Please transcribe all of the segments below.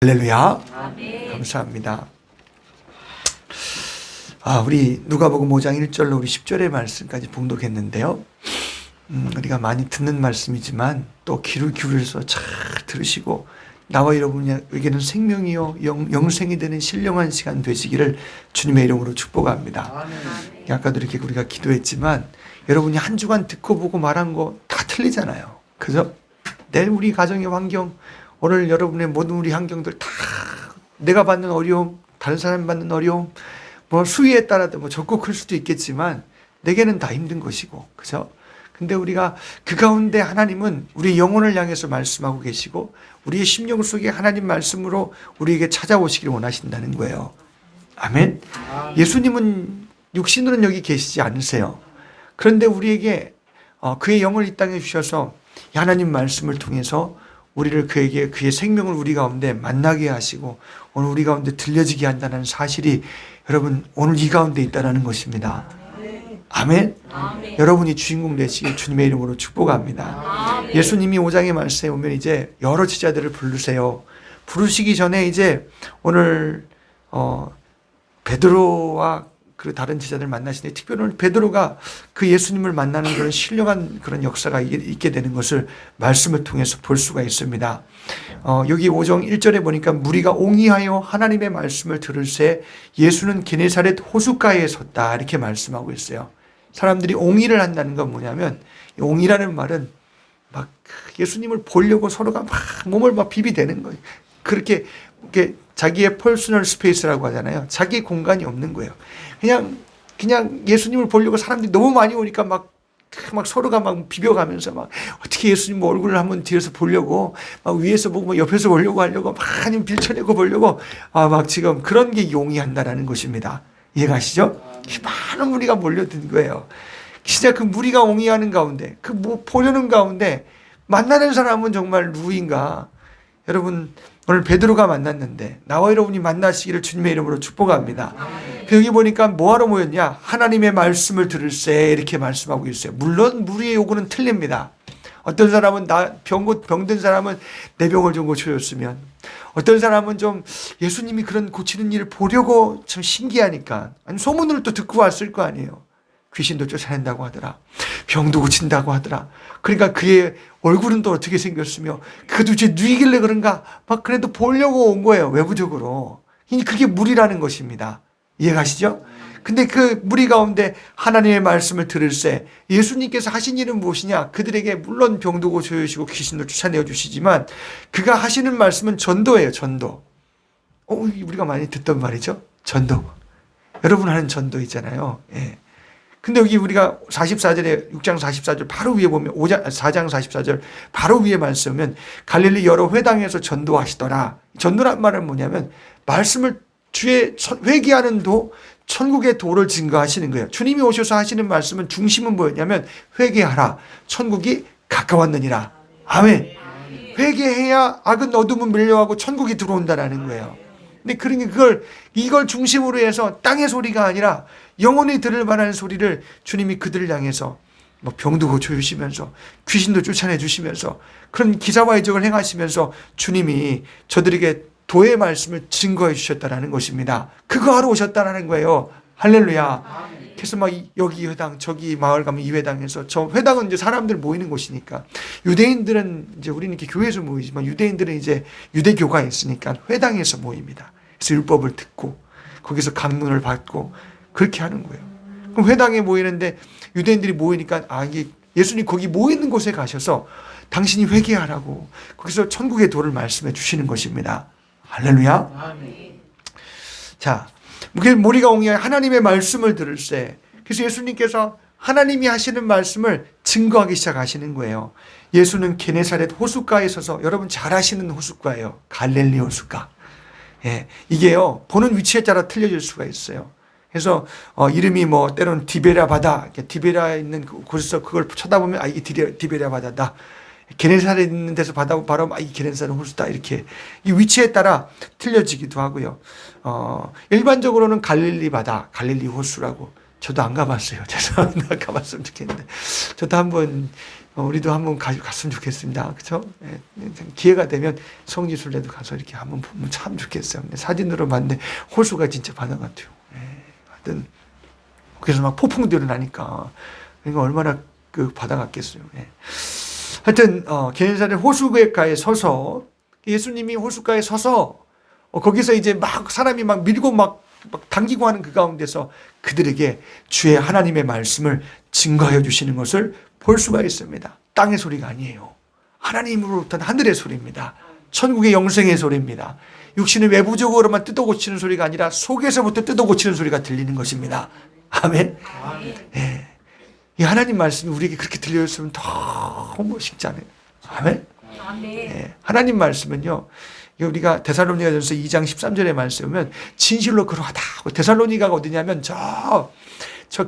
할렐루야. 아멘. 감사합니다. 우리 누가복음 5장 1절로 우리 10절의 말씀까지 봉독했는데요. 우리가 많이 듣는 말씀이지만 또 귀를 기울여서 잘 들으시고 나와 여러분에게는 생명이요 영생이 되는 신령한 시간 되시기를 주님의 이름으로 축복합니다. 아멘. 아까도 이렇게 우리가 기도했지만 여러분이 한 주간 듣고 보고 말한 거 다 틀리잖아요. 그죠? 내일 우리 가정의 환경, 오늘 여러분의 모든 우리 환경들 다 내가 받는 어려움, 다른 사람이 받는 어려움, 뭐 수위에 따라도 뭐 적고 클 수도 있겠지만 내게는 다 힘든 것이고, 그죠? 근데 우리가 그 가운데 하나님은 우리 영혼을 향해서 말씀하고 계시고 우리의 심령 속에 하나님 말씀으로 우리에게 찾아오시기를 원하신다는 거예요. 아멘. 예수님은 육신으로는 여기 계시지 않으세요. 그런데 우리에게 그의 영을 이 땅에 주셔서 하나님 말씀을 통해서 우리를 그의 생명을 우리 가운데 만나게 하시고 오늘 우리 가운데 들려지게 한다는 사실이 여러분 오늘 이 가운데 있다는 것입니다. 아멘. 아멘. 여러분이 주인공 되시길 주님의 이름으로 축복합니다. 아멘. 예수님이 5장의 말씀에 오면 이제 여러 제자들을 부르세요. 부르시기 전에 이제 오늘 베드로와 그 다른 제자들 만나시는데 특별히 오늘 베드로가 그 예수님을 만나는 그런 신령한 그런 역사가 있게 되는 것을 말씀을 통해서 볼 수가 있습니다. 여기 5장 1절에 보니까 무리가 옹이하여 하나님의 말씀을 들을새 예수는 게네사렛 호숫가에 섰다 이렇게 말씀하고 있어요. 사람들이 옹이를 한다는 건 뭐냐면 옹이라는 말은 막 예수님을 보려고 서로가 막 몸을 막 비비대는 거예요. 그렇게 자기의 퍼스널 스페이스라고 하잖아요. 자기 공간이 없는 거예요. 그냥 예수님을 보려고 사람들이 너무 많이 오니까 막 서로가 막 비벼가면서 막 어떻게 예수님 얼굴을 한번 뒤에서 보려고 막 위에서 보고 막 옆에서 보려고 하려고 막 아니면 빌쳐내고 보려고 막 지금 그런 게 용이한다라는 것입니다. 이해가시죠? 많은 무리가 몰려든 거예요. 진짜 그 무리가 옹이하는 가운데 보려는 가운데 만나는 사람은 정말 누구인가? 여러분 오늘 베드로가 만났는데 나와 여러분이 만나시기를 주님의 이름으로 축복합니다. 여기 보니까 뭐하러 모였냐? 하나님의 말씀을 들을세 이렇게 말씀하고 있어요. 물론 무리의 요구는 틀립니다. 어떤 사람은 병든 사람은 내 병을 좀 고쳐줬으면, 어떤 사람은 좀 예수님이 그런 고치는 일을 보려고 참 신기하니까 아니 소문을 또 듣고 왔을 거 아니에요. 귀신도 쫓아낸다고 하더라. 병도 고친다고 하더라. 그러니까 그의 얼굴은 또 어떻게 생겼으며 그 도대체 누이길래 그런가 막 그래도 보려고 온 거예요. 외부적으로. 그게 무리라는 것입니다. 이해가시죠? 근데 그 무리 가운데 하나님의 말씀을 들을새 예수님께서 하신 일은 무엇이냐? 그들에게 물론 병도 고쳐주시고 귀신도 쫓아내어 주시지만 그가 하시는 말씀은 전도예요. 전도. 우리가 많이 듣던 말이죠. 전도. 여러분 하는 전도 있잖아요. 예. 근데 여기 우리가 44절에 6장 44절 바로 위에 보면 4장 44절 바로 위에 말씀은 갈릴리 여러 회당에서 전도하시더라. 전도란 말은 뭐냐면 말씀을 주의 회개하는 도 천국의 도를 증거하시는 거예요. 주님이 오셔서 하시는 말씀은 중심은 뭐였냐면 회개하라. 천국이 가까웠느니라. 아멘. 회개해야 악은 어둠은 밀려가고 천국이 들어온다라는 거예요. 근데 그러니 이걸 중심으로 해서 땅의 소리가 아니라 영원히 들을 만한 소리를 주님이 그들을 향해서 뭐 병도 고쳐주시면서 귀신도 쫓아내 주시면서 그런 기사와 이적을 행하시면서 주님이 저들에게 도의 말씀을 증거해 주셨다는 것입니다. 그거 하러 오셨다는 거예요. 할렐루야. 그래서 막 여기 회당 저기 마을 가면 이 회당에서 저 회당은 이제 사람들 모이는 곳이니까 유대인들은 이제 우리는 이렇게 교회에서 모이지만 유대인들은 이제 유대교가 있으니까 회당에서 모입니다. 그래서 율법을 듣고 거기서 강론을 받고 그렇게 하는 거예요. 그럼 회당에 모이는데 유대인들이 모이니까 이게 예수님 거기 모이는 곳에 가셔서 당신이 회개하라고 거기서 천국의 도를 말씀해 주시는 것입니다. 할렐루야. 아멘. 자, 무리가 옹이하여 하나님의 말씀을 들을세. 그래서 예수님께서 하나님이 하시는 말씀을 증거하기 시작하시는 거예요. 예수는 게네사렛 호숫가에 서서 여러분 잘 아시는 호숫가예요. 갈릴리 호숫가. 예, 이게요 보는 위치에 따라 틀려질 수가 있어요. 그래서 이름이 뭐 때로는 디베랴 바다, 디베랴에 있는 곳에서 그걸 쳐다보면 이게 디베랴 바다다. 게네사렛 있는 데서 바다 바로 이 게네사렛 호수다 이렇게 이 위치에 따라 틀려지기도 하고요. 일반적으로는 갈릴리 바다, 갈릴리 호수라고 저도 안 가봤어요. 죄송합니다. 가봤으면 좋겠는데. 저도 한번, 우리도 한번 갔으면 좋겠습니다. 그쵸? 예, 기회가 되면 성지순례도 가서 이렇게 한번 보면 참 좋겠어요. 근데 사진으로 봤는데 호수가 진짜 바다 같아요. 예, 하여튼, 그래서 막 폭풍도 일어나니까. 그러니까 얼마나 그 바다 같겠어요. 예. 하여튼, 게네사렛 호수가에 서서, 예수님이 호수가에 서서, 거기서 이제 막 사람이 막 밀고 막 당기고 하는 그 가운데서 그들에게 주의 하나님의 말씀을 증거해 주시는 것을 볼 수가 있습니다. 땅의 소리가 아니에요. 하나님으로부터 하늘의 소리입니다. 천국의 영생의 소리입니다. 육신을 외부적으로만 뜯어 고치는 소리가 아니라 속에서부터 뜯어 고치는 소리가 들리는 것입니다. 아멘. 예. 이 하나님 말씀이 우리에게 그렇게 들려줬으면 너무 멋있지 않아요? 아멘. 예. 하나님 말씀은요. 우리가 데살로니가전서 2장 13절의 말씀에 보면 진실로 그러하다. 데살로니가가 어디냐면 저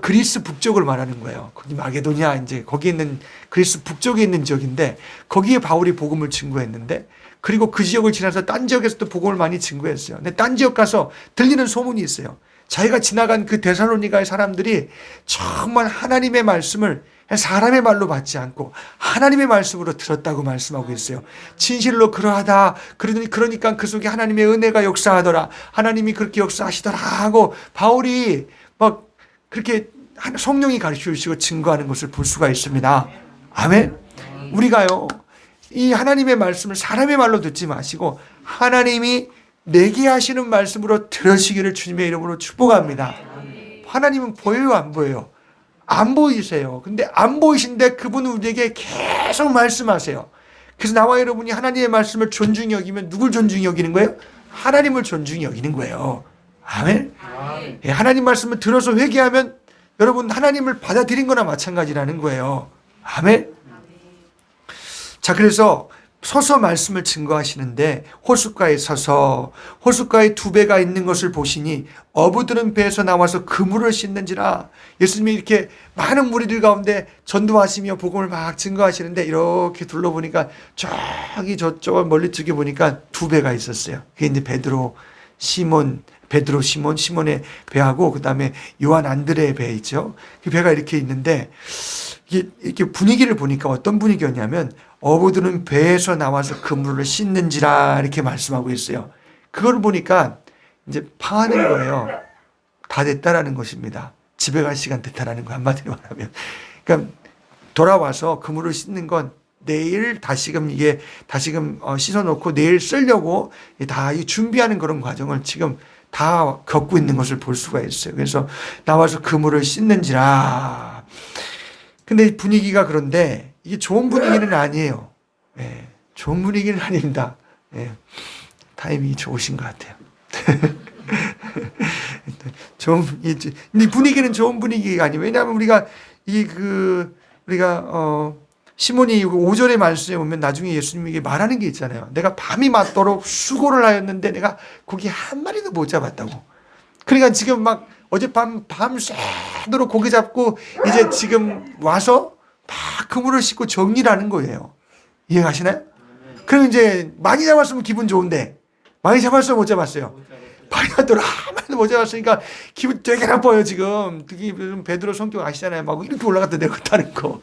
그리스 북쪽을 말하는 거예요. 거기 마게도니아 이제 거기 있는 그리스 북쪽에 있는 지역인데 거기에 바울이 복음을 증거했는데 그리고 그 지역을 지나서 딴 지역에서도 복음을 많이 증거했어요. 근데 딴 지역 가서 들리는 소문이 있어요. 자기가 지나간 그 데살로니가의 사람들이 정말 하나님의 말씀을 사람의 말로 받지 않고 하나님의 말씀으로 들었다고 말씀하고 있어요. 진실로 그러하다. 그러니까 그 속에 하나님의 은혜가 역사하더라. 하나님이 그렇게 역사하시더라 하고 바울이 막 그렇게 성령이 가르쳐 주시고 증거하는 것을 볼 수가 있습니다. 아멘. 우리가요, 이 하나님의 말씀을 사람의 말로 듣지 마시고 하나님이 내게 하시는 말씀으로 들으시기를 주님의 이름으로 축복합니다. 하나님은 보여요, 안 보여요? 안 보이세요. 근데 안 보이신데 그분은 우리에게 계속 말씀하세요. 그래서 나와 여러분이 하나님의 말씀을 존중히 여기면 누굴 존중히 여기는 거예요? 하나님을 존중히 여기는 거예요. 아멘. 예, 하나님 말씀을 들어서 회개하면 여러분 하나님을 받아들인 거나 마찬가지라는 거예요. 아멘. 자, 그래서 서서 말씀을 증거하시는데 호숫가에 서서 호숫가에 두 배가 있는 것을 보시니 어부들은 배에서 나와서 그물을 씻는지라. 예수님이 이렇게 많은 무리들 가운데 전도하시며 복음을 막 증거하시는데 이렇게 둘러보니까 저기 저쪽 멀리 저기 보니까 두 배가 있었어요. 그게 이제 베드로, 시몬의 배하고 그다음에 요한 안드레의 배 있죠. 그 배가 이렇게 있는데 이렇게 분위기를 보니까 어떤 분위기였냐면 어부들은 배에서 나와서 그물을 씻는지라 이렇게 말씀하고 있어요. 그걸 보니까 이제 파하는 거예요. 다 됐다라는 것입니다. 집에 갈 시간 됐다라는 거 한마디로 말하면. 그러니까 돌아와서 그물을 씻는 건 내일 다시금 씻어놓고 내일 쓰려고 다 준비하는 그런 과정을 지금 다 겪고 있는 것을 볼 수가 있어요. 그래서 나와서 그물을 씻는지라. 근데 분위기가 그런데 이게 좋은 분위기는 아니에요. 예, 좋은 분위기는 아닙니다. 예, 타이밍이 좋으신 것 같아요. 근데 분위기는 좋은 분위기가 아니에요. 왜냐하면 우리가 시몬이 5절의 말씀에 보면 나중에 예수님에게 말하는 게 있잖아요. 내가 밤이 맞도록 수고를 하였는데 내가 고기 한 마리도 못 잡았다고. 그러니까 지금 막 어젯밤 밤새도록 고기 잡고 이제 지금 와서 막 그물을 씻고 정리를 하는 거예요. 이해가시나요? 그럼 이제 많이 잡았으면 기분 좋은데 많이 잡았어요, 못 잡았어요? 많이 잡더라. 한 마리도 못 잡았으니까 기분 되게 나빠요, 지금. 특히 베드로 성격 아시잖아요. 막 이렇게 올라갔다 내려갔다 하는 거.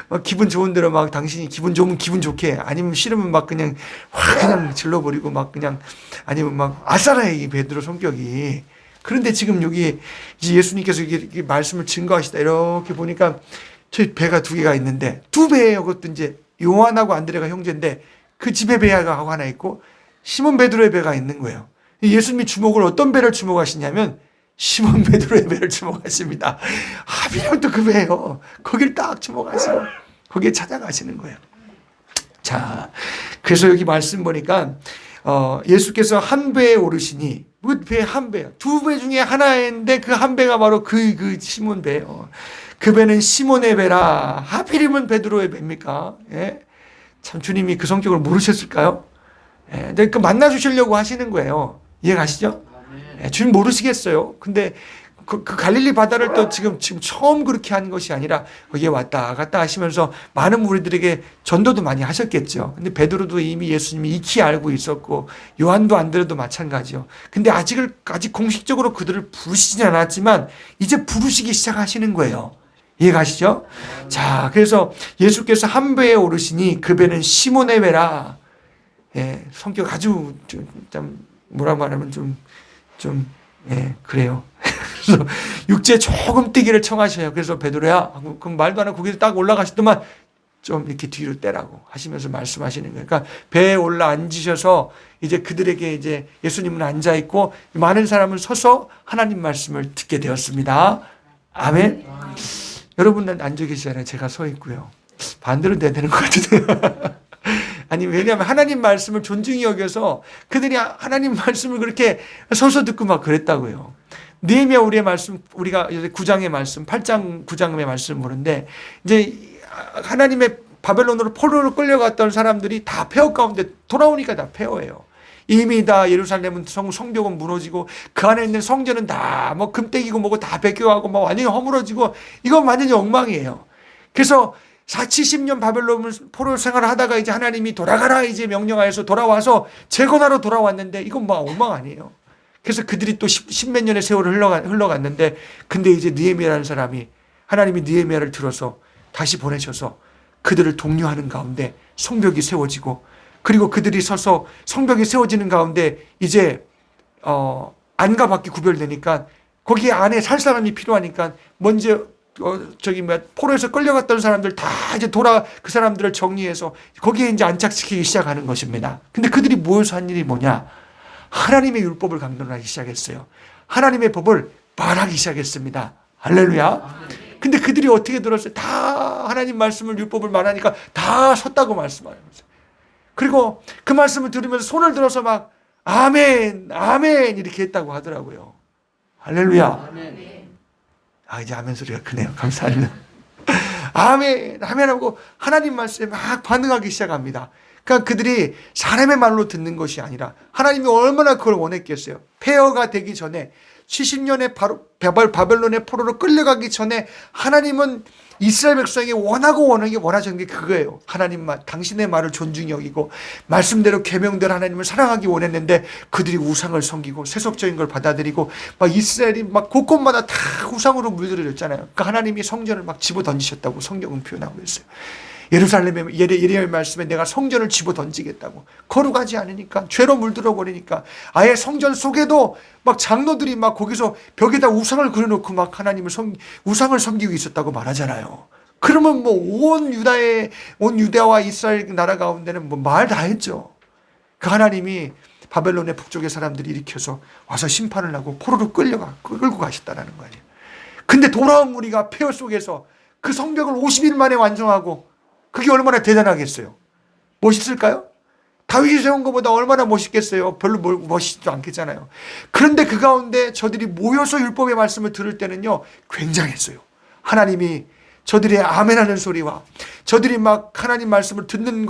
막 기분 좋은 대로 막 당신이 기분 좋으면 기분 좋게, 아니면 싫으면 막 그냥 확 그냥 질러버리고 막 그냥, 아니면 막 아싸라해, 이 베드로 성격이. 그런데 지금 여기 이제 예수님께서 이렇게 말씀을 증거하시다 이렇게 보니까 저희 배가 두 개가 있는데 두 배예요. 그것도 이제 요한하고 안드레가 형제인데 그 집에 배가 하나 있고 시몬 베드로의 배가 있는 거예요. 예수님이 주목을 어떤 배를 주목하시냐면 시몬 베드로의 배를 주목하십니다. 하필이면 또 그 배예요. 거길 딱 주목하시고 거기에 찾아가시는 거예요. 자, 그래서 여기 말씀 보니까 예수께서 한 배에 오르시니 배 한 배, 두 배 중에 하나인데 그 한 배가 바로 그 시몬 배예요. 그 배는 시몬의 배라. 하필이면 베드로의 배입니까? 예? 참 주님이 그 성격을 모르셨을까요? 예, 근데 그 만나 주시려고 하시는 거예요. 이해 가시죠? 예, 주님 모르시겠어요. 근데 그 갈릴리 바다를 또 지금 처음 그렇게 한 것이 아니라 거기에 왔다 갔다 하시면서 많은 무리들에게 전도도 많이 하셨겠죠. 근데 베드로도 이미 예수님이 익히 알고 있었고 요한도 안드레도 마찬가지요. 근데 아직 공식적으로 그들을 부르시진 않았지만 이제 부르시기 시작하시는 거예요. 이해가시죠? 자, 그래서 예수께서 한 배에 오르시니 그 배는 시몬의 배라. 예, 성격 아주 좀 뭐라 말하면 그래요. 그래서 육지에 조금 뛰기를 청하셔요. 그래서 베드로야, 그럼 말도 안 하고 거기서 딱 올라가시더만 좀 이렇게 뒤로 떼라고 하시면서 말씀하시는 거예요. 그러니까 배에 올라 앉으셔서 이제 그들에게 이제 예수님은 앉아 있고 많은 사람은 서서 하나님 말씀을 듣게 되었습니다. 아멘. 여러분은 앉아 계시잖아요. 제가 서 있고요. 반대로 돼야 되는 것 같은데요. 아니, 왜냐하면 하나님 말씀을 존중히 여겨서 그들이 하나님 말씀을 그렇게 서서 듣고 막 그랬다고요. 느헤미야 우리의 말씀, 우리가 9장의 말씀, 8장 9장의 말씀 보는데 이제 하나님의 바벨론으로 포로로 끌려갔던 사람들이 다 폐허 가운데 돌아오니까 다 폐허예요. 이미 다 예루살렘은 성벽은 무너지고 그 안에 있는 성전은 다 뭐 금떼기고 뭐고 다 베껴하고 뭐 완전히 허물어지고 이건 완전히 엉망이에요. 그래서 70년 바벨론 포로 생활을 하다가 이제 하나님이 돌아가라 이제 명령하여서 돌아와서 재건하러 돌아왔는데 이건 뭐 엉망 아니에요. 그래서 그들이 또 십몇 년의 세월을 흘러갔는데 근데 이제 느헤미야라는 사람이 하나님이 느헤미야를 들어서 다시 보내셔서 그들을 독려하는 가운데 성벽이 세워지고 그리고 그들이 서서 성벽이 세워지는 가운데 이제 안과 밖이 구별되니까 거기 안에 살 사람이 필요하니까 먼저 포로에서 끌려갔던 사람들 다 이제 그 사람들을 정리해서 거기에 이제 안착시키기 시작하는 것입니다. 근데 그들이 모여서 한 일이 뭐냐? 하나님의 율법을 강론하기 시작했어요. 하나님의 법을 말하기 시작했습니다. 할렐루야. 근데 그들이 어떻게 들었어요? 다 하나님 말씀을 율법을 말하니까 다 섰다고 말씀하면서. 그리고 그 말씀을 들으면서 손을 들어서 막 아멘, 아멘 이렇게 했다고 하더라고요. 할렐루야. 아멘. 이제 아멘 소리가 크네요. 감사합니다. 아멘, 아멘 하고 하나님 말씀에 막 반응하기 시작합니다. 그러니까 그들이 사람의 말로 듣는 것이 아니라 하나님이 얼마나 그걸 원했겠어요. 폐허가 되기 전에 70년의 바벨론의 포로로 끌려가기 전에 하나님은 이스라엘 백성에게 원하시는 게 그거예요. 당신의 말을 존중히 여기고 말씀대로 계명대로 하나님을 사랑하기 원했는데 그들이 우상을 섬기고 세속적인 걸 받아들이고 막 이스라엘이 막 곳곳마다 다 우상으로 물들어졌잖아요. 그러니까 하나님이 성전을 막 집어 던지셨다고 성경은 표현하고 있어요. 예루살렘의 예레미야 말씀에 내가 성전을 집어 던지겠다고. 거룩하지 않으니까 죄로 물들어 버리니까 아예 성전 속에도 막 장로들이 막 거기서 벽에다 우상을 그려놓고 막 우상을 섬기고 있었다고 말하잖아요. 그러면 뭐 온 유대와 이스라엘 나라 가운데는 뭐 말 다 했죠. 그 하나님이 바벨론의 북쪽의 사람들이 일으켜서 와서 심판을 하고 포로로 끌고 가셨다라는 거예요. 근데 돌아온 우리가 폐허 속에서 그 성벽을 50일 만에 완성하고 그게 얼마나 대단하겠어요? 멋있을까요? 다윗이 세운 것보다 얼마나 멋있겠어요? 별로 멋있지도 않겠잖아요. 그런데 그 가운데 저들이 모여서 율법의 말씀을 들을 때는요, 굉장했어요. 하나님이 저들의 아멘하는 소리와 저들이 막 하나님 말씀을 듣는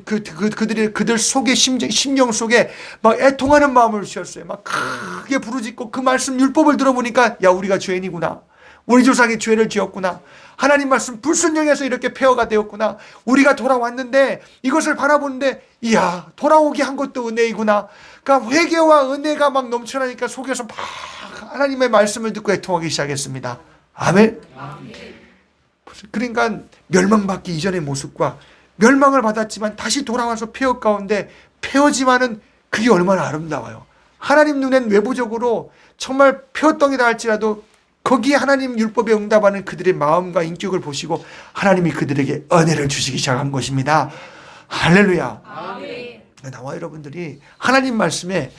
그들 속의 심령 속에 막 애통하는 마음을 주셨어요. 막 크게 부르짖고 그 말씀 율법을 들어보니까 야, 우리가 죄인이구나. 우리 조상이 죄를 지었구나. 하나님 말씀 불순종해서 이렇게 폐허가 되었구나. 우리가 돌아왔는데 이것을 바라보는데 이야, 돌아오게 한 것도 은혜이구나. 그러니까 회개와 은혜가 막 넘쳐나니까 속에서 막 하나님의 말씀을 듣고 애통하기 시작했습니다. 아멘. 그러니까 멸망받기 이전의 모습과 멸망을 받았지만 다시 돌아와서 폐허 가운데 폐허지만은 그게 얼마나 아름다워요. 하나님 눈엔 외부적으로 정말 폐허덩이다 할지라도 거기에 하나님 율법에 응답하는 그들의 마음과 인격을 보시고 하나님이 그들에게 은혜를 주시기 시작한 것입니다. 할렐루야. 아멘. 나와 여러분들이 하나님 말씀에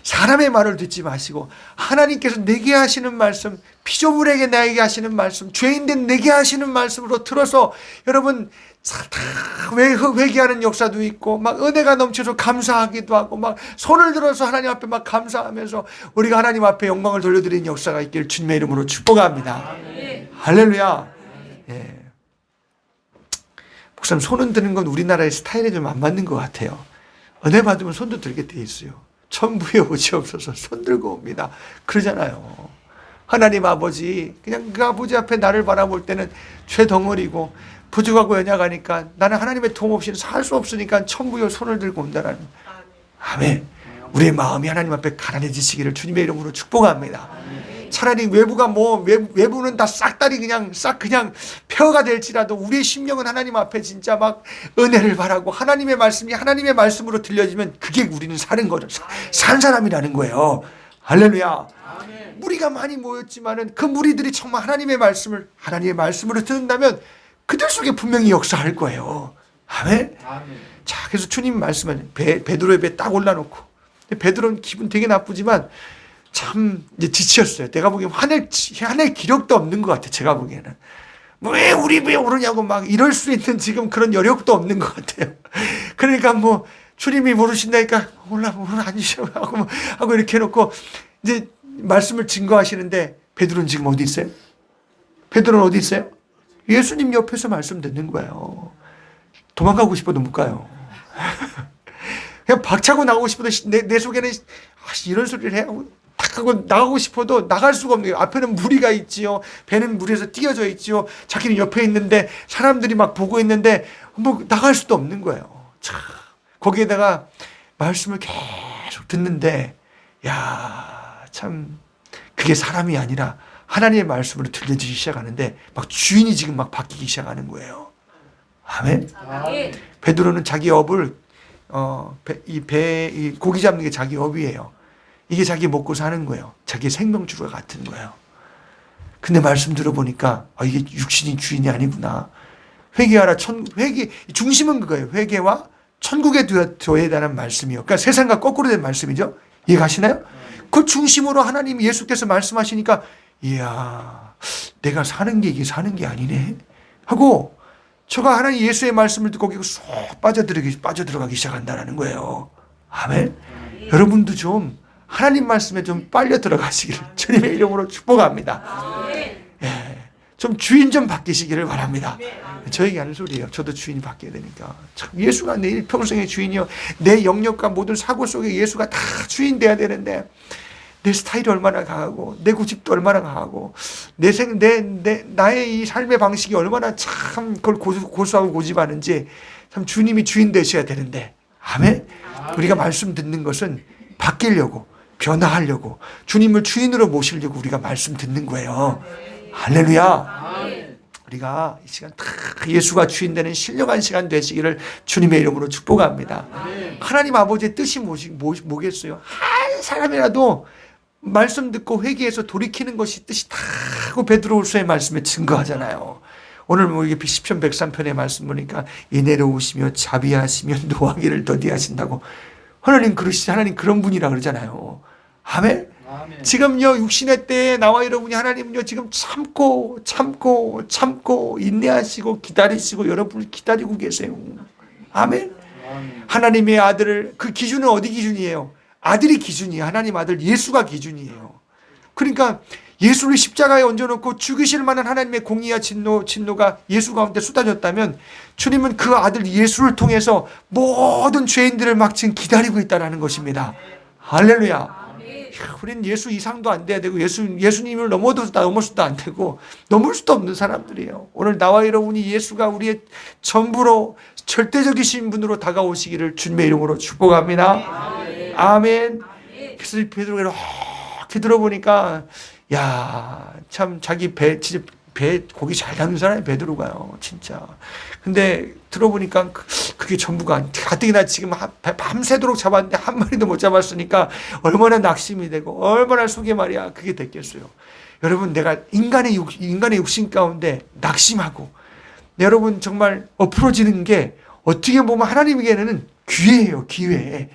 사람의 말을 듣지 마시고 하나님께서 내게 하시는 말씀, 피조물에게 나에게 하시는 말씀, 죄인된 내게 하시는 말씀으로 들어서 여러분 다 회개하는 역사도 있고 막 은혜가 넘쳐서 감사하기도 하고 막 손을 들어서 하나님 앞에 막 감사하면서 우리가 하나님 앞에 영광을 돌려드리는 역사가 있기를 주님의 이름으로 축복합니다. 아멘. 할렐루야. 예. 목사님, 손은 드는 건 우리나라의 스타일에 좀 안 맞는 것 같아요. 은혜 받으면 손도 들게 돼 있어요. 천부에 오지 없어서 손 들고 옵니다. 그러잖아요. 하나님 아버지, 그냥 그 아버지 앞에 나를 바라볼 때는 죄덩어리고 부족하고 연약하니까 나는 하나님의 도움 없이는 살 수 없으니까 천부여 손을 들고 온다라는. 아멘. 우리의 마음이 하나님 앞에 가난해지시기를 주님의 이름으로 축복합니다. 차라리 외부가 외부는 다 싹다리 그냥 폐허가 될지라도 우리의 심령은 하나님 앞에 진짜 막 은혜를 바라고 하나님의 말씀이 하나님의 말씀으로 들려지면 그게 우리는 산 사람이라는 거예요. 할렐루야. 무리가 많이 모였지만은 그 무리들이 정말 하나님의 말씀으로 듣는다면 그들 속에 분명히 역사할 거예요. 아멘. 자, 그래서 주님 말씀을 베드로의 배에 딱 올라놓고, 베드로는 기분 되게 나쁘지만 참 이제 지쳤어요. 내가 보기엔 화낼 기력도 없는 것 같아. 제가 보기에는 왜 우리 배에 오르냐고 막 이럴 수 있는 지금 그런 여력도 없는 것 같아요. 그러니까 주님이 모르신다니까 올라 앉으시라고 하고 이렇게 해놓고 이제 말씀을 증거하시는데 베드로는 지금 어디 있어요? 베드로는 어디 있어요? 예수님 옆에서 말씀 듣는 거예요. 도망가고 싶어도 못 가요. 그냥 박차고 나가고 싶어도 내 속에는 이런 소리를 해 탁 하고 나가고 싶어도 나갈 수가 없는 거예요. 앞에는 무리가 있지요. 배는 물에서 띄어져 있지요. 자기는 옆에 있는데 사람들이 막 보고 있는데 나갈 수도 없는 거예요. 참 거기에다가 말씀을 계속 듣는데 참 그게 사람이 아니라 하나님의 말씀으로 들려지기 시작하는데 막 주인이 지금 막 바뀌기 시작하는 거예요. 아멘. 베드로는 자기 업을 이 고기 잡는 게 자기 업이에요. 이게 자기 먹고 사는 거예요. 자기 생명줄과 같은 거예요. 근데 말씀 들어보니까 이게 육신이 주인이 아니구나. 회개하라. 중심은 그거예요. 회개와 천국에 둬야 되는 말씀이요. 그러니까 세상과 거꾸로 된 말씀이죠. 이해가시나요? 그 중심으로 하나님 예수께서 말씀하시니까 이야, 내가 사는 게 이게 사는 게 아니네 하고 저가 하나님 예수의 말씀을 듣고 거기 쏙 빠져들어가기 시작한다는 거예요. 아멘. 여러분도 좀 하나님 말씀에 좀 빨려 들어가시기를 주님의 이름으로 축복합니다. 좀 주인 좀 바뀌시기를 바랍니다. 저에게 하는 소리예요. 저도 주인이 바뀌어야 되니까. 참 예수가 내 일평생의 주인이요. 내 영역과 모든 사고 속에 예수가 다 주인 돼야 되는데 내 스타일이 얼마나 강하고 내 고집도 얼마나 강하고 나의 이 삶의 방식이 얼마나 참 그걸 고수하고 고집하는지 참 주님이 주인 되셔야 되는데 아멘. 우리가 말씀 듣는 것은 바뀌려고 변화하려고 주님을 주인으로 모시려고 우리가 말씀 듣는 거예요. 할렐루야. 우리가 이 시간 다 예수가 주인 되는 신령한 시간 되시기를 주님의 이름으로 축복합니다. 하나님 아버지의 뜻이 뭐겠어요? 한 사람이라도 말씀 듣고 회개해서 돌이키는 것이 뜻이 다고 베드로후서의 말씀에 증거하잖아요. 오늘 이게 시편 103편의 말씀 보니까 이내로우시며 자비하시며 노하기를 더디하신다고 하나님 그런 분이라 그러잖아요. 아멘. 지금요 육신의 때에 나와 여러분이 하나님은요 지금 참고 인내하시고 기다리시고 여러분을 기다리고 계세요. 아멘. 하나님의 아들을 그 기준은 어디 기준이에요? 아들이 기준이에요. 하나님 아들 예수가 기준이에요. 그러니까 예수를 십자가에 얹어놓고 죽이실 만한 하나님의 공의와 진노가 예수 가운데 쏟아졌다면 주님은 그 아들 예수를 통해서 모든 죄인들을 막 지금 기다리고 있다는 것입니다. 할렐루야. 우리는 예수 이상도 안 돼야 되고 예수님을 넘어서도 안 되고 넘을 수도 없는 사람들이에요. 오늘 나와 여러분이 예수가 우리의 전부로 절대적이신 분으로 다가오시기를 주님의 이름으로 축복합니다. 아멘. 그래서 베드로가 이렇게 들어보니까 참 자기 배 고기 잘 담는 사람이 베드로가요. 진짜. 근데 들어보니까 그게 전부가 아니야. 가뜩이나 지금 밤새도록 잡았는데 한 마리도 못 잡았으니까 얼마나 낙심이 되고 얼마나 속에 말이야 그게 됐겠어요. 여러분 내가 인간의 육신 가운데 낙심하고 여러분 정말 엎어지는 게 어떻게 보면 하나님에게는 기회예요. 기회.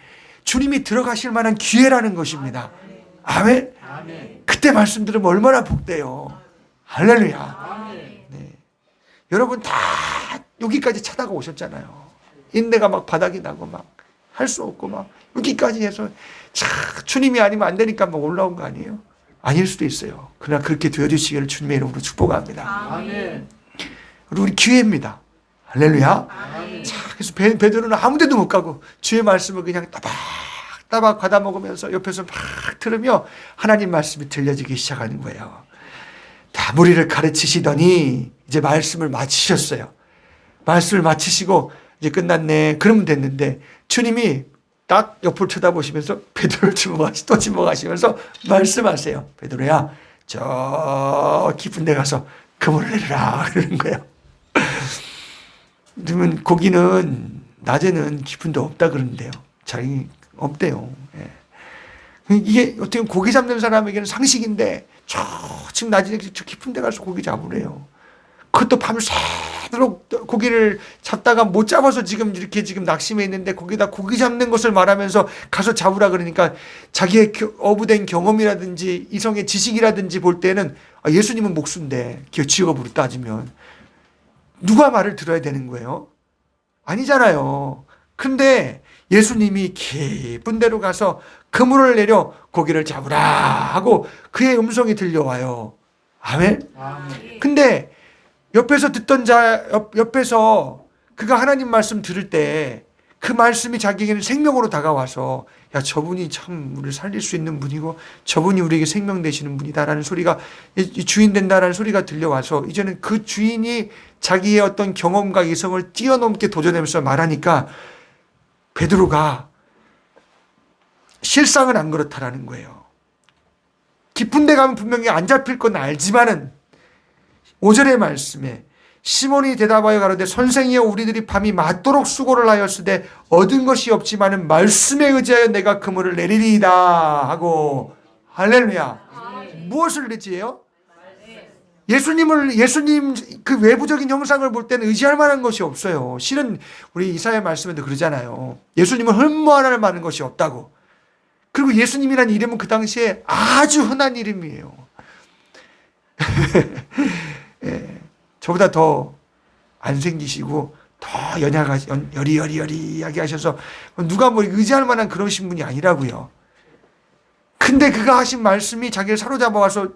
주님이 들어가실 만한 기회라는 것입니다. 아멘. 그때 말씀 들으면 얼마나 복돼요. 할렐루야. 네. 여러분 다 여기까지 차다가 오셨잖아요. 인내가 막 바닥이 나고 막 할 수 없고 막 여기까지 해서 주님이 아니면 안 되니까 막 올라온 거 아니에요? 아닐 수도 있어요. 그러나 그렇게 되어주시기를 주님의 이름으로 축복합니다. 아멘. 우리 기회입니다. 할렐루야. 자, 그래서 베드로는 아무 데도 못 가고 주의 말씀을 그냥 따박 따박 받아 먹으면서 옆에서 막 들으며 하나님 말씀이 들려지기 시작하는 거예요. 다 무리를 가르치시더니 이제 말씀을 마치셨어요. 말씀을 마치시고 이제 끝났네 그러면 됐는데 주님이 딱 옆을 쳐다보시면서 베드로를 또 집어가시면서 말씀하세요. 베드로야 저 깊은 데 가서 그물을 내려라 그러는 거예요. 그러면 고기는 낮에는 깊은 데 없다 그러는데요. 자기 없대요. 예. 이게 어떻게 고기 잡는 사람에게는 상식인데 지금 낮에 저 깊은 데 가서 고기 잡으래요. 그것도 밤새도록 고기를 잡다가 못 잡아서 지금 이렇게 지금 낙심해 있는데 거기다 고기 잡는 것을 말하면서 가서 잡으라 그러니까 자기의 어부된 경험이라든지 이성의 지식이라든지 볼 때는 예수님은 목수인데 직업으로 따지면 누가 말을 들어야 되는 거예요? 아니잖아요. 근데 예수님이 깊은 데로 가서 그물을 내려 고기를 잡으라 하고 그의 음성이 들려와요. 아멘? 근데 옆에서 듣던 옆에서 그가 하나님 말씀 들을 때 그 말씀이 자기에게는 생명으로 다가와서 야, 저분이 참 우리를 살릴 수 있는 분이고 저분이 우리에게 생명 되시는 분이다라는 소리가 주인 된다라는 소리가 들려와서 이제는 그 주인이 자기의 어떤 경험과 이성을 뛰어넘게 도전하면서 말하니까 베드로가 실상은 안 그렇다라는 거예요. 깊은 데 가면 분명히 안 잡힐 건 알지만은 5절의 말씀에 시몬이 대답하여 가로되 선생이여 우리들이 밤이 맞도록 수고를 하였으되 얻은 것이 없지만은 말씀에 의지하여 내가 그물을 내리리이다 하고 할렐루야. 무엇을 의지해요? 예수님 그 외부적인 형상을 볼 때는 의지할 만한 것이 없어요. 실은 우리 이사야 말씀에도 그러잖아요. 예수님은 흠모할 만한 것이 없다고. 그리고 예수님이라는 이름은 그 당시에 아주 흔한 이름이에요. 예, 저보다 더 안 생기시고 더 여리여리하게 하셔서 누가 뭐 의지할 만한 그러신 분이 아니라고요. 근데 그가 하신 말씀이 자기를 사로잡아 와서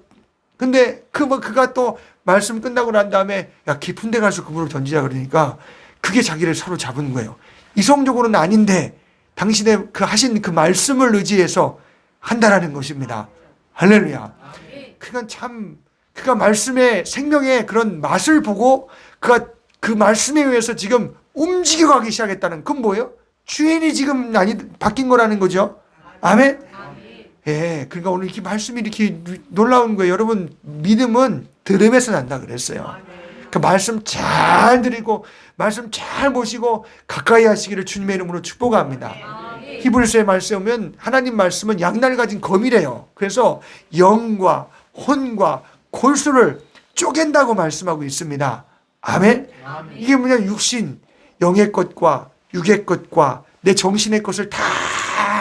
근데 그가 또 말씀 끝나고 난 다음에 야 깊은 데 가서 그물을 던지자 그러니까 그게 자기를 사로잡은 거예요. 이성적으로는 아닌데 당신의 그 하신 그 말씀을 의지해서 한다라는 것입니다. 할렐루야. 그가 말씀의 생명의 그런 맛을 보고 그가 그 말씀에 의해서 지금 움직여가기 시작했다는 그건 뭐예요? 주인이 지금 바뀐 거라는 거죠. 아멘? 예, 그러니까 오늘 이렇게 말씀이 이렇게 놀라운 거예요. 여러분, 믿음은 들음에서 난다 그랬어요. 그 말씀 잘 드리고, 말씀 잘 보시고, 가까이 하시기를 주님의 이름으로 축복합니다. 히브리서의 말씀에 보면 하나님 말씀은 양날 가진 검이래요. 그래서 영과 혼과 골수를 쪼갠다고 말씀하고 있습니다. 아멘? 이게 뭐냐, 육신, 영의 것과 육의 것과 내 정신의 것을 다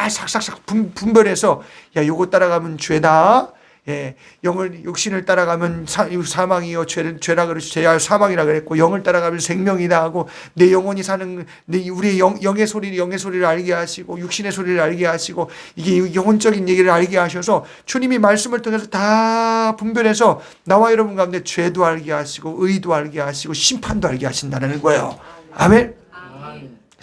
싹싹싹 분별해서 야 요거 따라가면 죄다. 예, 육신을 따라가면 사망이요 죄라 그러시 죄야 사망이라 그랬고 영을 따라가면 생명이다 하고 내 영혼이 사는 우리의 영의 소리를 알게 하시고 육신의 소리를 알게 하시고 이게 영혼적인 얘기를 알게 하셔서 주님이 말씀을 통해서 다 분별해서 나와 여러분 가운데 죄도 알게 하시고 의도 알게 하시고 심판도 알게 하신다는 거예요. 아멘.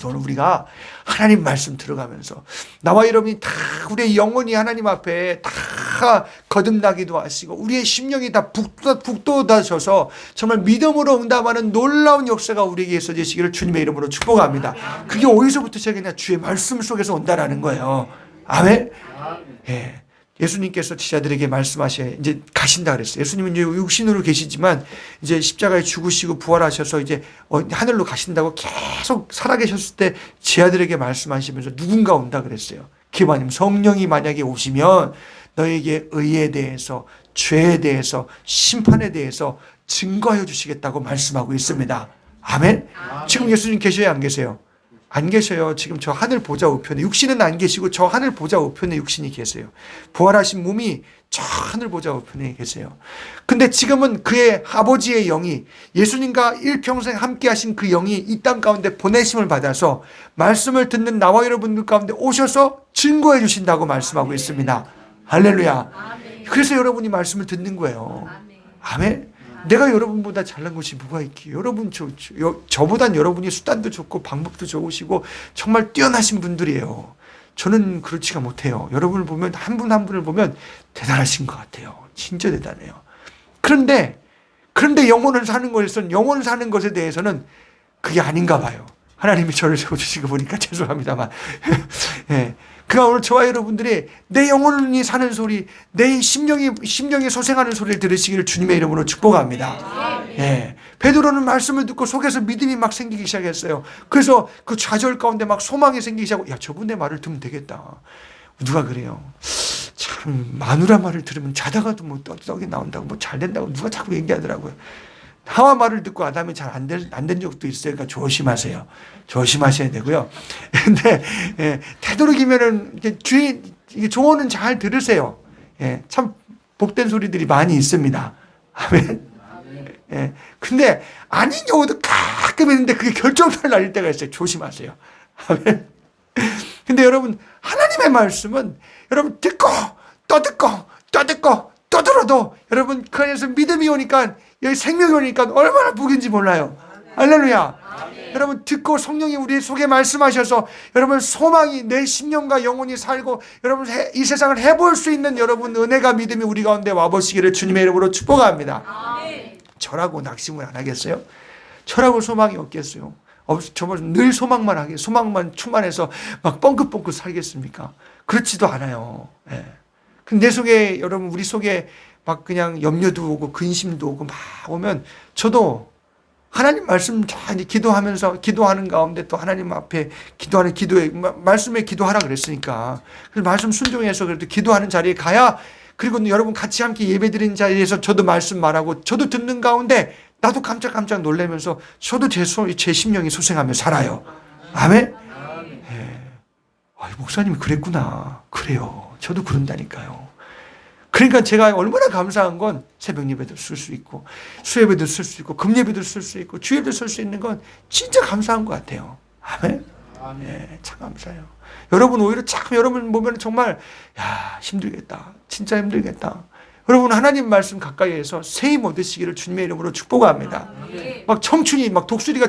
오늘 우리가 하나님 말씀 들어가면서 나와 여러분이 다 우리의 영혼이 하나님 앞에 다 거듭나기도 하시고 우리의 심령이 다 북돋아져서 정말 믿음으로 응답하는 놀라운 역사가 우리에게 있어지시기를 주님의 이름으로 축복합니다. 그게 어디서부터 시작이냐? 주의 말씀 속에서 온다라는 거예요. 아멘. 예. 예수님께서 제자들에게 말씀하셔 이제 가신다 그랬어요. 예수님은 이제 육신으로 계시지만 이제 십자가에 죽으시고 부활하셔서 이제 하늘로 가신다고 계속 살아계셨을 때 제자들에게 말씀하시면서 누군가 온다 그랬어요. 기만님 성령이 만약에 오시면 너에게 의에 대해서 죄에 대해서 심판에 대해서 증거해 주시겠다고 말씀하고 있습니다. 아멘. 지금 예수님 계셔야 안 계세요? 안 계셔요. 지금 저 하늘 보좌 우편에 육신은 안 계시고 저 하늘 보좌 우편에 육신이 계세요. 부활하신 몸이 저 하늘 보좌 우편에 계세요. 근데 지금은 그의 아버지의 영이 예수님과 일평생 함께 하신 그 영이 이 땅 가운데 보내심을 받아서 말씀을 듣는 나와 여러분들 가운데 오셔서 증거해 주신다고 말씀하고 있습니다. 할렐루야. 그래서 여러분이 말씀을 듣는 거예요. 아멘. 내가 여러분보다 잘난 것이 뭐가 있기에 여러분 저보단 여러분이 수단도 좋고 방법도 좋으시고 정말 뛰어나신 분들이에요. 저는 그렇지가 못해요. 여러분을 보면 한 분 한 분을 보면 대단하신 것 같아요. 진짜 대단해요. 그런데 영혼을 사는 것에서는, 영혼을 사는 것에 대해서는 그게 아닌가 봐요. 하나님이 저를 세워주신 거 보니까 죄송합니다만. 예. 그가 오늘 저와 여러분들이 내 영혼이 사는 소리, 내 심령이 소생하는 소리를 들으시기를 주님의 이름으로 축복합니다. 예. 베드로는 말씀을 듣고 속에서 믿음이 막 생기기 시작했어요. 그래서 그 좌절 가운데 막 소망이 생기기 시작하고, 야, 저분의 말을 듣면 되겠다. 누가 그래요? 참, 마누라 말을 들으면 자다가도 뭐 떡이 나온다고, 뭐 잘 된다고 누가 자꾸 얘기하더라고요. 하와 말을 듣고 아담이 잘 안 된 적도 있으니까 조심하세요. 조심하셔야 되고요. 근데, 예, 되도록이면은, 조언은 잘 들으세요. 예, 참, 복된 소리들이 많이 있습니다. 아멘. 예, 근데, 아닌 경우도 가끔 있는데 그게 결정타를 날릴 때가 있어요. 조심하세요. 아멘. 근데 여러분, 하나님의 말씀은 여러분 듣고, 또 듣고, 또 듣고, 또 들어도 여러분 그 안에서 믿음이 오니까, 여기 생명이 오니까 얼마나 복인지 몰라요. 할렐루야. 여러분 듣고 성령이 우리 속에 말씀하셔서 여러분 소망이 내 심령과 영혼이 살고 여러분 이 세상을 해볼 수 있는 여러분 은혜가 믿음이 우리 가운데 와보시기를 주님의 이름으로 축복합니다. 저라고 낙심을 안 하겠어요? 저라고 소망이 없겠어요? 정말 늘 소망만 충만해서 막 뻥긋뻥긋 살겠습니까? 그렇지도 않아요. 예. 근데 내 속에 여러분 우리 속에 막 그냥 염려도 오고 근심도 오고 막 오면 저도 하나님 말씀 잘 기도하면서 기도하는 가운데 또 하나님 앞에 기도하는 기도에 말씀에 기도하라 그랬으니까 그래서 말씀 순종해서 그래도 기도하는 자리에 가야 그리고 여러분 같이 함께 예배드리는 자리에서 저도 말씀 말하고 저도 듣는 가운데 나도 깜짝깜짝 놀라면서 저도 제 심령이 소생하며 살아요. 아멘? 예. 목사님이 그랬구나. 그래요. 저도 그런다니까요. 그러니까 제가 얼마나 감사한 건 새벽 예배도 쓸 수 있고 수예배도 쓸 수 있고 금예배도 쓸 수 있고 주예배도 쓸 수 있는 건 진짜 감사한 것 같아요. 아멘? 예, 참 감사해요. 여러분 오히려 참 여러분 보면 정말 야 힘들겠다. 진짜 힘들겠다. 여러분 하나님 말씀 가까이에서 세임 얻으시기를 주님의 이름으로 축복합니다. 막 청춘이 막 독수리가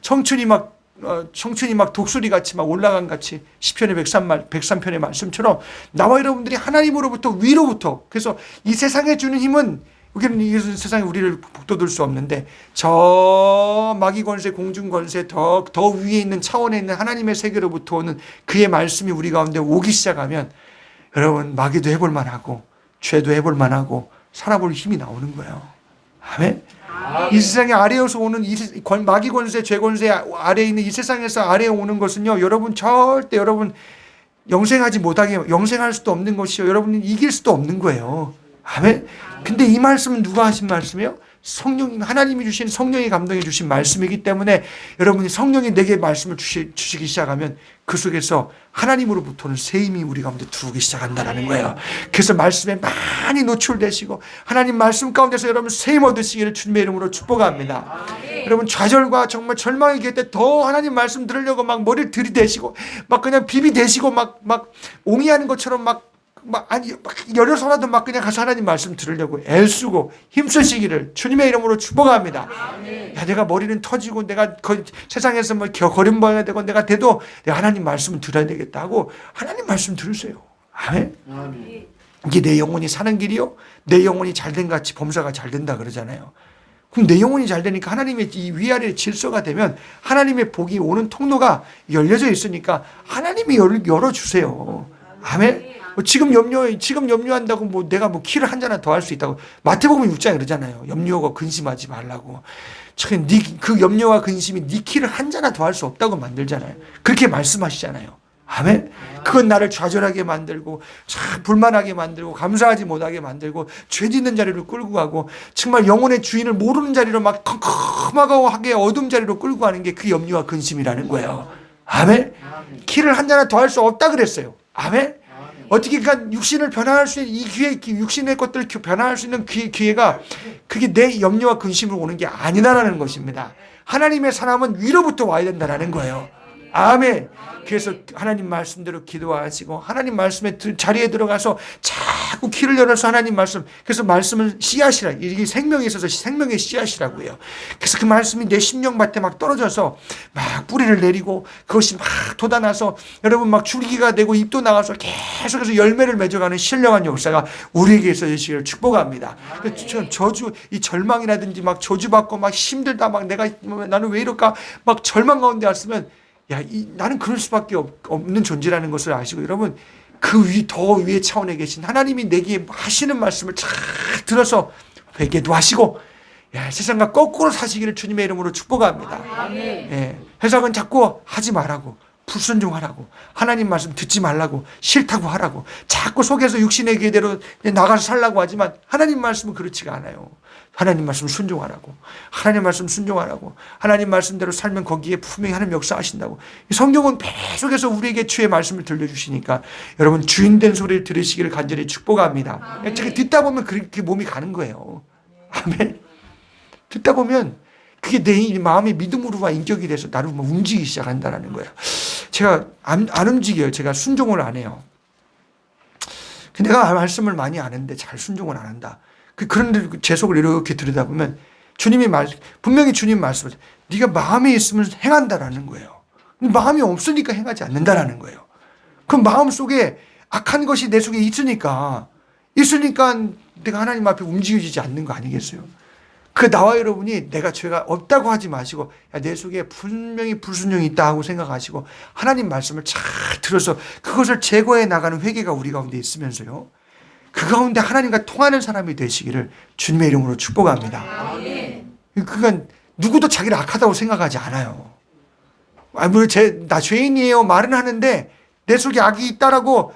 청춘이 막 독수리 같이 막 올라간 같이 시편의 103편의 말씀처럼 나와 여러분들이 하나님으로부터 위로부터 그래서 이 세상에 주는 힘은 여기는 이 세상에 우리를 북돋을 수 없는데 저 마귀 권세 공중 권세 더 위에 있는 차원에 있는 하나님의 세계로부터 오는 그의 말씀이 우리 가운데 오기 시작하면 여러분 마귀도 해볼 만하고 죄도 해볼 만하고 살아볼 힘이 나오는 거예요. 아멘. 이 세상에 아래에서 오는 마귀 권세, 죄 권세 아래에 있는 이 세상에서 아래에 오는 것은요, 여러분 절대 여러분 영생할 수도 없는 것이요, 여러분이 이길 수도 없는 거예요. 아멘. 근데 이 말씀은 누가 하신 말씀이에요? 하나님이 주신 성령이 감동해 주신 말씀이기 때문에 여러분이 성령이 내게 말씀을 주시기 시작하면 그 속에서 하나님으로부터는 새 힘이 우리 가운데 들어오기 시작한다는 거예요. 그래서 말씀에 많이 노출되시고 하나님 말씀 가운데서 여러분 새 힘 얻으시기를 주님의 이름으로 축복합니다. 여러분 좌절과 정말 절망의 기회 때 더 하나님 말씀 들으려고 막 머리를 들이대시고 막 그냥 비비대시고 막 옹이하는 것처럼 열려서라도 막 그냥 가서 하나님 말씀 들으려고 애쓰고 힘쓰시기를 주님의 이름으로 축복합니다. 야, 내가 머리는 터지고 내가 세상에서 뭐 거름봐야 되고 내가 돼도 내가 하나님 말씀을 들어야 되겠다 하고 하나님 말씀 들으세요. 아멘. 이게 내 영혼이 사는 길이요. 내 영혼이 잘된 같이 범사가 잘 된다 그러잖아요. 그럼 내 영혼이 잘 되니까 하나님의 이 위아래 질서가 되면 하나님의 복이 오는 통로가 열려져 있으니까 하나님이 열어주세요. 아멘. 지금 염려한다고 뭐 내가 뭐 키를 한 잔 더 할 수 있다고 마태복음 6장에 그러잖아요. 염려하고 근심하지 말라고. 그 염려와 근심이 네 키를 한 잔 더 할 수 없다고 만들잖아요. 그렇게 말씀하시잖아요. 아멘. 그건 나를 좌절하게 만들고 참 불만하게 만들고 감사하지 못하게 만들고 죄 짓는 자리로 끌고 가고 정말 영혼의 주인을 모르는 자리로 막 컴컴하게 어둠 자리로 끌고 가는 게 그 염려와 근심이라는 거예요. 아멘. 키를 한 잔 더 할 수 없다 그랬어요. 아멘. 어떻게 그러니까 육신을 변화할 수 있는 이 기회, 육신의 것들을 변화할 수 있는 기회가 그게 내 염려와 근심으로 오는 게 아니다라는 것입니다. 하나님의 사람은 위로부터 와야 된다는 거예요. 아멘. 그래서 하나님 말씀대로 기도하시고 하나님 말씀의 자리에 들어가서 잘 자꾸 귀를 열어서 하나님 말씀, 그래서 말씀은 씨앗이라, 이게 생명에 있어서 생명의 씨앗이라고 해요. 그래서 그 말씀이 내 심령밭에 막 떨어져서 막 뿌리를 내리고 그것이 막 돋아나서 여러분 막 줄기가 되고 잎도 나가서 계속해서 열매를 맺어가는 신령한 역사가 우리에게 있어지시기를 축복합니다. 저주, 이 절망이라든지 막 저주받고 막 힘들다, 막 나는 왜 이럴까, 막 절망 가운데 왔으면 나는 그럴 수밖에 없는 존재라는 것을 아시고, 여러분 더 위의 차원에 계신 하나님이 내게 하시는 말씀을 잘 들어서 회개도 하시고 세상과 거꾸로 사시기를 주님의 이름으로 축복합니다. 해석은 자꾸 하지 말라고, 불순종하라고, 하나님 말씀 듣지 말라고, 싫다고 하라고, 자꾸 속에서 육신의 계대로 나가서 살라고 하지만 하나님 말씀은 그렇지가 않아요. 하나님 말씀 순종하라고, 하나님 말씀 순종하라고, 하나님 말씀대로 살면 거기에 분명히 하나님 역사하신다고. 성경은 계속해서 우리에게 주의 말씀을 들려주시니까 여러분 주인된 소리를 들으시기를 간절히 축복합니다. 제가 듣다 보면 그렇게 몸이 가는 거예요. 아멘. 듣다 보면 그게 내 마음의 믿음으로와 인격이 돼서 나를 움직이기 시작한다는 거예요. 제가 안 움직여요. 제가 순종을 안 해요. 내가 말씀을 많이 아는데 잘 순종을 안 한다. 그런데 제 속을 이렇게 들여다보면 분명히 주님 말씀을 네가 마음에 있으면 행한다라는 거예요. 마음이 없으니까 행하지 않는다라는 거예요. 그 마음 속에 악한 것이 내 속에 있으니까 내가 하나님 앞에 움직여지지 않는 거 아니겠어요? 나와 여러분이 내가 죄가 없다고 하지 마시고 내 속에 분명히 불순종이 있다 하고 생각하시고 하나님 말씀을 잘 들어서 그것을 제거해 나가는 회개가 우리 가운데 있으면서요, 그 가운데 하나님과 통하는 사람이 되시기를 주님의 이름으로 축복합니다. 그건 누구도 자기를 악하다고 생각하지 않아요. 나 죄인이에요 말은 하는데 내 속에 악이 있다 하고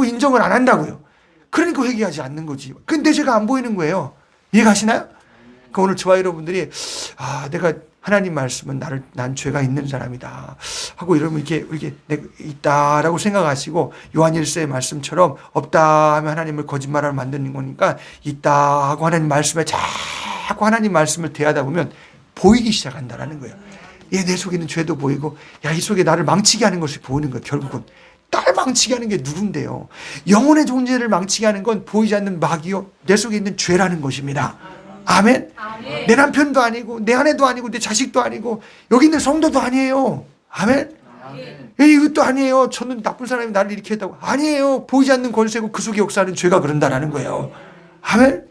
인정을 안 한다고요. 그러니까 회개하지 않는 거지. 근데 죄가 안 보이는 거예요. 이해가시나요? 그러니까 오늘 저와 여러분들이 내가 하나님 말씀은 난 죄가 있는 사람이다 하고 이러면 이렇게 내가 있다라고 생각하시고 요한일서의 말씀처럼 없다 하면 하나님을 거짓말하러 만드는 거니까 있다 하고 하나님 말씀에 자꾸 하나님 말씀을 대하다 보면 보이기 시작한다라는 거예요. 내 속에 있는 죄도 보이고 이 속에 나를 망치게 하는 것이 보이는 거예요. 결국은 나를 망치게 하는 게 누군데요? 영혼의 존재를 망치게 하는 건 보이지 않는 마귀요, 내 속에 있는 죄라는 것입니다. 아멘? 내 남편도 아니고 내 아내도 아니고 내 자식도 아니고 여기 있는 성도도 아니에요. 아멘? 이것도 아니에요. 저는 나쁜 사람이 나를 이렇게 했다고. 아니에요. 보이지 않는 권세고 그 속에 역사하는 죄가 그런다라는 거예요. 아멘?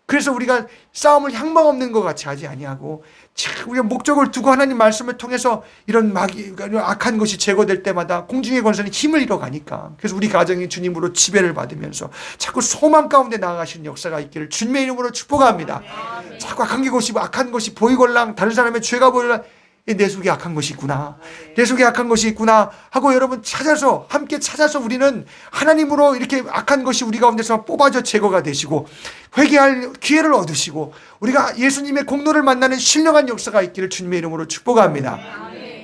그래서 우리가 싸움을 향방 없는 것 같이 하지 아니하고 우리가 목적을 두고 하나님 말씀을 통해서 이런 악한 것이 제거될 때마다 공중의 권세는 힘을 잃어가니까, 그래서 우리 가정이 주님으로 지배를 받으면서 자꾸 소망 가운데 나아가시는 역사가 있기를 주님의 이름으로 축복합니다. 자꾸 악한 것이 보이걸랑 다른 사람의 죄가 보이걸랑 내 속에 악한 것이 있구나, 내 속에 악한 것이 있구나 하고 여러분 함께 찾아서 우리는 하나님으로 이렇게 악한 것이 우리 가운데서 뽑아져 제거가 되시고 회개할 기회를 얻으시고 우리가 예수님의 공로를 만나는 신령한 역사가 있기를 주님의 이름으로 축복합니다.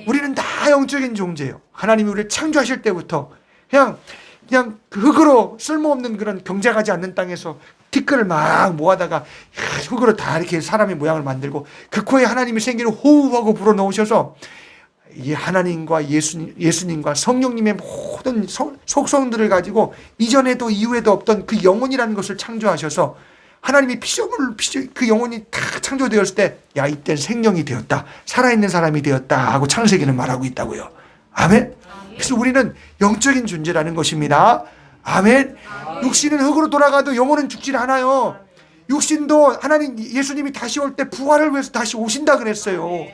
우리는 다 영적인 존재예요. 하나님이 우리를 창조하실 때부터 그냥 흙으로 쓸모없는 그런 경작하지 않는 땅에서 티끌을 막 모아다가 흙으로 다 이렇게 사람의 모양을 만들고 그 코에 하나님이 생기를 호흡하고 불어넣으셔서 이 하나님과 예수님과 성령님의 모든 속성들을 가지고 이전에도 이후에도 없던 그 영혼이라는 것을 창조하셔서 하나님이 그 영혼이 다 창조되었을 때 이땐 생명이 되었다, 살아있는 사람이 되었다 하고 창세기는 말하고 있다고요. 아멘? 그래서 우리는 영적인 존재라는 것입니다. 아멘. 육신은 흙으로 돌아가도 영혼은 죽질 않아요. 육신도 예수님이 다시 올 때 부활을 위해서 다시 오신다 그랬어요.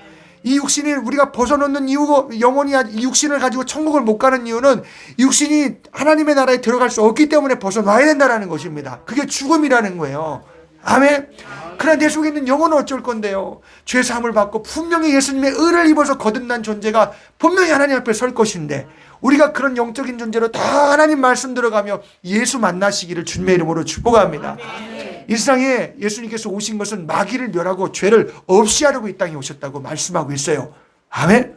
이 육신을 우리가 벗어놓는 이유고, 영혼이 이 육신을 가지고 천국을 못 가는 이유는 육신이 하나님의 나라에 들어갈 수 없기 때문에 벗어놔야 된다는 것입니다. 그게 죽음이라는 거예요. 아멘. 그러나 내 속에 있는 영혼은 어쩔 건데요? 죄사함을 받고 분명히 예수님의 의를 입어서 거듭난 존재가 분명히 하나님 앞에 설 것인데, 우리가 그런 영적인 존재로 다 하나님 말씀 들어가며 예수 만나시기를 주님의 이름으로 축복합니다. 이 세상에 예수님께서 오신 것은 마귀를 멸하고 죄를 없이 하려고 이 땅에 오셨다고 말씀하고 있어요. 아멘.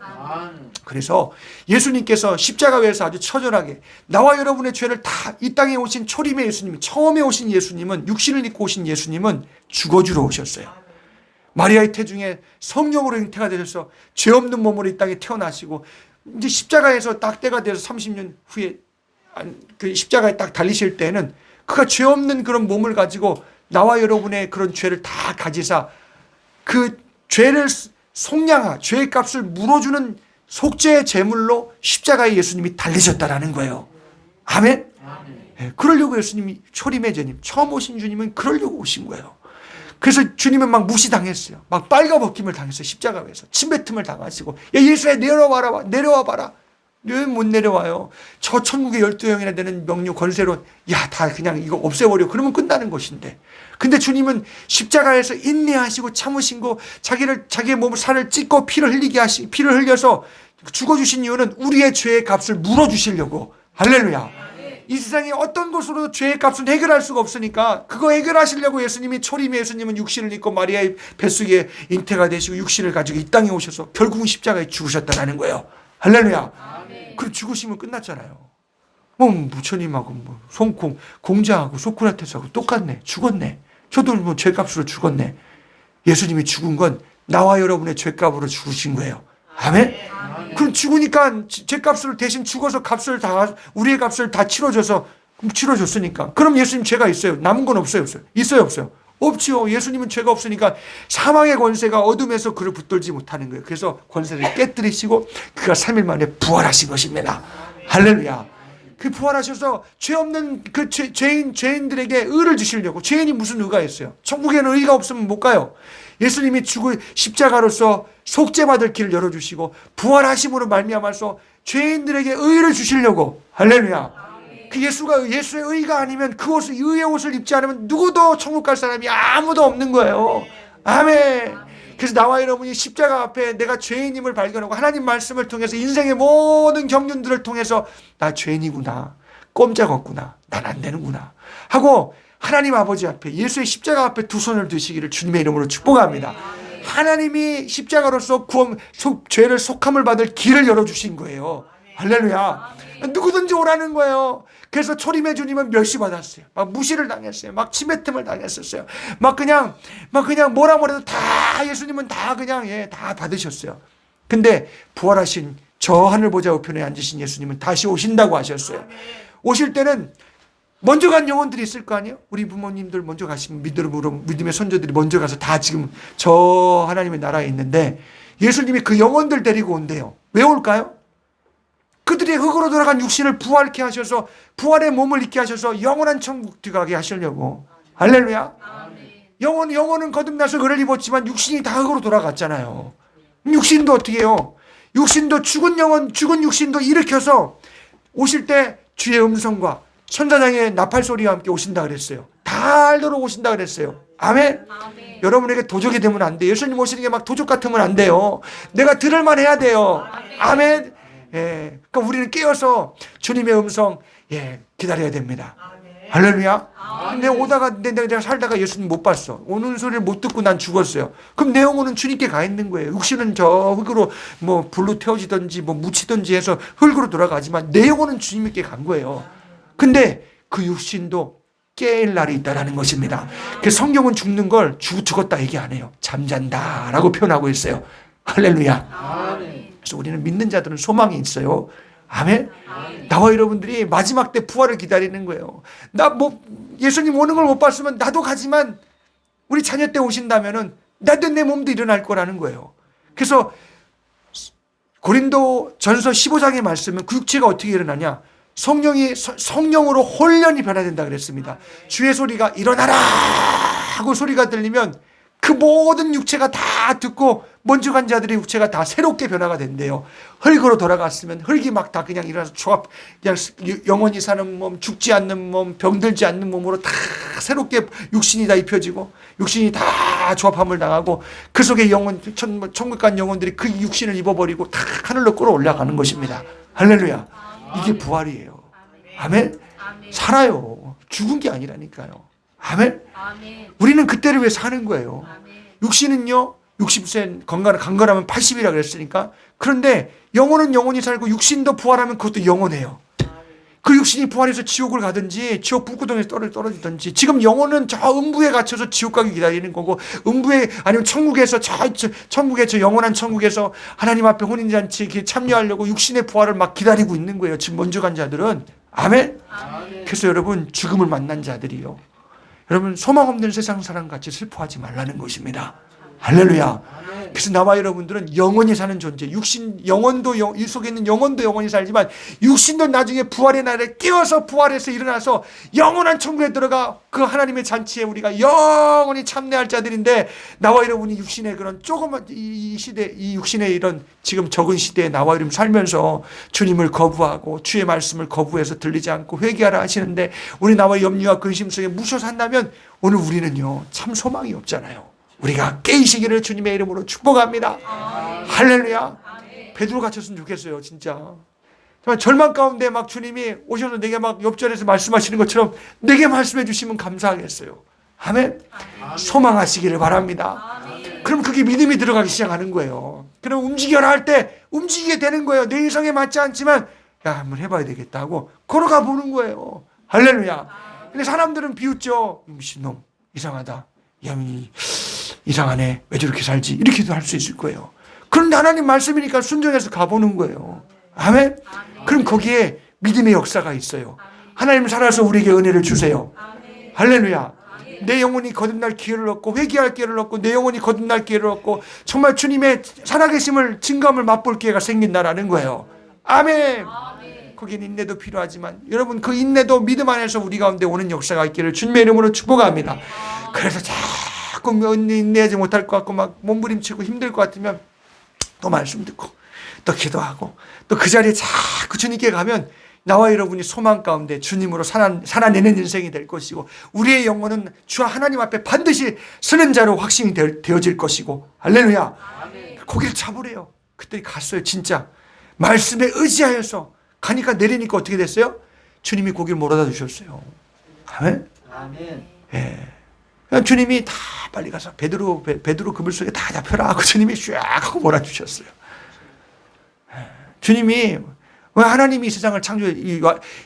그래서 예수님께서 십자가에서 아주 처절하게 나와 여러분의 죄를 다 이 땅에 오신 초림의 예수님, 처음에 오신 예수님은, 육신을 입고 오신 예수님은 죽어주러 오셨어요. 마리아의 태중에 성령으로 잉태가 되셔서 죄 없는 몸으로 이 땅에 태어나시고 이제 십자가에서 낙대가 돼서 30년 후에 그 십자가에 딱 달리실 때에는 그가 죄 없는 그런 몸을 가지고 나와 여러분의 그런 죄를 다 가지사 그 죄를 속량하 죄의 값을 물어주는 속죄의 제물로 십자가에 예수님이 달리셨다라는 거예요. 아멘. 그러려고 예수님이 초림의 주님, 처음 오신 주님은 그러려고 오신 거예요. 그래서 주님은 막 무시당했어요. 막 빨가벗김을 당했어요. 십자가에서 침뱉음을 당하시고, 야 예수야 내려와라, 내려와 봐라. 왜 못 내려와요? 저 천국의 12형이나 되는 명료 권세로 야 다 그냥 이거 없애버려. 그러면 끝나는 것인데. 근데 주님은 십자가에서 인내하시고 참으시고 자기의 몸을 살을 찢고 피를 흘려서 죽어주신 이유는 우리의 죄의 값을 물어주시려고. 할렐루야. 이 세상에 어떤 것으로도 죄의 값은 해결할 수가 없으니까 그거 해결하시려고 예수님이 초림의 예수님은 육신을 입고 마리아의 뱃속에 잉태가 되시고 육신을 가지고 이 땅에 오셔서 결국은 십자가에 죽으셨다는 거예요. 할렐루야. 그럼 죽으시면 끝났잖아요. 부처님하고 공자하고 소크라테스하고 똑같네. 죽었네. 저도 죄값으로 죽었네. 예수님이 죽은 건 나와 여러분의 죄값으로 죽으신 거예요. 아멘? 그럼 죽으니까 죄값을 대신 죽어서 우리의 값을 다 치러줬으니까. 그럼 예수님 죄가 있어요? 남은 건 없어요? 있어요? 없어요? 없죠. 예수님은 죄가 없으니까 사망의 권세가 어둠에서 그를 붙들지 못하는 거예요. 그래서 권세를 깨뜨리시고 그가 3일 만에 부활하신 것입니다. 할렐루야. 그 부활하셔서 죄 없는 그 죄인들에게 의를 주시려고. 죄인이 무슨 의가 있어요? 천국에는 의가 없으면 못 가요. 예수님이 십자가로서 속죄받을 길을 열어주시고 부활하심으로 말미암아서 죄인들에게 의를 주시려고. 할렐루야. 그 예수의 의가 아니면 그 의의 옷을 입지 않으면 누구도 천국 갈 사람이 아무도 없는 거예요. 아멘. 그래서 나와 여러분이 십자가 앞에 내가 죄인임을 발견하고 하나님 말씀을 통해서 인생의 모든 경륜들을 통해서 나 죄인이구나, 꼼짝없구나, 난 안 되는구나 하고 하나님 아버지 앞에 예수의 십자가 앞에 두 손을 드시기를 주님의 이름으로 축복합니다. 하나님이 십자가로서 죄를 속함을 받을 길을 열어주신 거예요. 할렐루야. 누구든지 오라는 거예요. 그래서 초림의 주님은 멸시받았어요. 막 무시를 당했어요. 막 침뱉음을 당했었어요. 막 그냥 뭐라 뭐래도 다 예수님은 다 그냥 다 받으셨어요. 근데 부활하신 저 하늘 보좌 우편에 앉으신 예수님은 다시 오신다고 하셨어요. 오실 때는 먼저 간 영혼들이 있을 거 아니에요? 우리 부모님들 먼저 가시면 믿음의 선조들이 먼저 가서 다 지금 저 하나님의 나라에 있는데 예수님이 그 영혼들 데리고 온대요. 왜 올까요? 그들이 흙으로 돌아간 육신을 부활케 하셔서 부활의 몸을 입게 하셔서 영원한 천국 들어가게 하시려고. 할렐루야. 영혼은 거듭나서 그를 입었지만 육신이 다 흙으로 돌아갔잖아요. 육신도 어떻게 해요? 육신도 죽은 육신도 일으켜서 오실 때 주의 음성과 천사장의 나팔 소리와 함께 오신다 그랬어요. 달도록 오신다 그랬어요. 아멘. 여러분에게 도적이 되면 안 돼요. 예수님 오시는 게 막 도적 같으면 안 돼요. 내가 들을만 해야 돼요. 아멘. 그러니까 우리는 깨어서 주님의 음성 기다려야 됩니다. 할렐루야. 근데 내가 살다가 예수님 못 봤어. 오는 소리를 못 듣고 난 죽었어요. 그럼 내 영혼은 주님께 가 있는 거예요. 육신은 저 흙으로 불로 태워지든지 묻히든지 해서 흙으로 돌아가지만 내 영혼은 주님께 간 거예요. 근데 그 육신도 깨일 날이 있다라는 것입니다. 그래서 성경은 죽는 걸 죽었다 얘기 안 해요. 잠잔다라고 표현하고 있어요. 할렐루야. 그래서 우리는 믿는 자들은 소망이 있어요. 아멘. 나와 여러분들이 마지막 때 부활을 기다리는 거예요. 예수님 오는 걸 못 봤으면 나도 가지만 우리 자녀 때 오신다면은 나도 내 몸도 일어날 거라는 거예요. 그래서 고린도 전서 15장의 말씀은 그 육체가 어떻게 일어나냐? 성령으로 혼련이 변화된다 그랬습니다. 주의 소리가 일어나라 하고 소리가 들리면 그 모든 육체가 다 듣고 먼저 간 자들의 육체가 다 새롭게 변화가 된대요. 흙으로 돌아갔으면 흙이 막 다 그냥 일어나서 그냥 영원히 사는 몸, 죽지 않는 몸, 병들지 않는 몸으로 다 새롭게 육신이 다 입혀지고 육신이 다 조합함을 당하고 그 속에 천국 간 영혼들이 그 육신을 입어버리고 다 하늘로 끌어올라가는 것입니다. 할렐루야. 이게 부활이에요. 아멘. 살아요. 죽은 게 아니라니까요. 아멘. 우리는 그때를 위해 사는 거예요. 육신은요 60세 강건하면 80이라 그랬으니까. 그런데 영혼은 영원히 살고 육신도 부활하면 그것도 영원해요. 그 육신이 부활해서 지옥을 가든지 지옥 불구덩이에 떨어지든지, 지금 영혼은 저 음부에 갇혀서 지옥 가기 기다리는 거고, 음부에 아니면 천국에서 천국의 저 영원한 천국에서 하나님 앞에 혼인잔치에 참여하려고 육신의 부활을 막 기다리고 있는 거예요. 지금 먼저 간 자들은. 아멘. 그래서 여러분 죽음을 만난 자들이요, 여러분 소망 없는 세상 사람 같이 슬퍼하지 말라는 것입니다. 할렐루야. 그래서 나와 여러분들은 영원히 사는 존재, 육신 영혼도 이 속에 있는 영혼도 영원히 살지만 육신도 나중에 부활의 날에 깨어서 부활해서 일어나서 영원한 천국에 들어가 그 하나님의 잔치에 우리가 영원히 참여할 자들인데, 나와 여러분이 육신의 그런 조그만 이 시대, 이 육신의 이런 지금 적은 시대에 나와 여러분 살면서 주님을 거부하고 주의 말씀을 거부해서 들리지 않고 회개하라 하시는데, 우리 나와 염려와 근심 속에 묻혀 산다면 오늘 우리는요 참 소망이 없잖아요. 우리가 깨이시기를 주님의 이름으로 축복합니다. 할렐루야. 베드로 갇혔으면 좋겠어요, 진짜. 정말 절망 가운데 막 주님이 오셔서 내게 막 옆자리에서 말씀하시는 것처럼 내게 말씀해 주시면 감사하겠어요. 아멘. 소망하시기를 바랍니다. 그럼 그게 믿음이 들어가기 시작하는 거예요. 그럼 움직여라 할 때 움직이게 되는 거예요. 내 이성에 맞지 않지만 야, 한번 해봐야 되겠다 하고 걸어가 보는 거예요. 할렐루야. 근데 사람들은 비웃죠. 미친놈, 이상하다. 야, 이상하네. 왜 저렇게 살지? 이렇게도 할 수 있을 거예요. 그런데 하나님 말씀이니까 순종해서 가보는 거예요. 아멘? 그럼 거기에 믿음의 역사가 있어요. 하나님 살아서 우리에게 은혜를 주세요. 할렐루야. 내 영혼이 거듭날 기회를 얻고 회개할 기회를 얻고 내 영혼이 거듭날 기회를 얻고 정말 주님의 살아계심을 증감을 맛볼 기회가 생긴다라는 거예요. 아멘. 거기는 인내도 필요하지만 여러분 그 인내도 믿음 안에서 우리 가운데 오는 역사가 있기를 주님의 이름으로 축복합니다. 그래서 자꾸 인내하지 못할 것 같고 막 몸부림치고 힘들 것 같으면 또 말씀 듣고 또 기도하고 또 그 자리에 자꾸 주님께 가면 나와 여러분이 소망 가운데 주님으로 살아내는 인생이 될 것이고 우리의 영혼은 주 하나님 앞에 반드시 서는 자로 확신이 되어질 것이고 할렐루야. 고기를 잡으래요. 그때 갔어요. 진짜 말씀에 의지하여서 가니까 내리니까 어떻게 됐어요? 주님이 고기를 몰아다 주셨어요. 아멘. 예. 주님이 다 빨리 가서 베드로 그물 속에 다 잡혀라 하고 주님이 쫙 하고 몰아주셨어요. 주님이 왜 하나님이 이 세상을 창조해?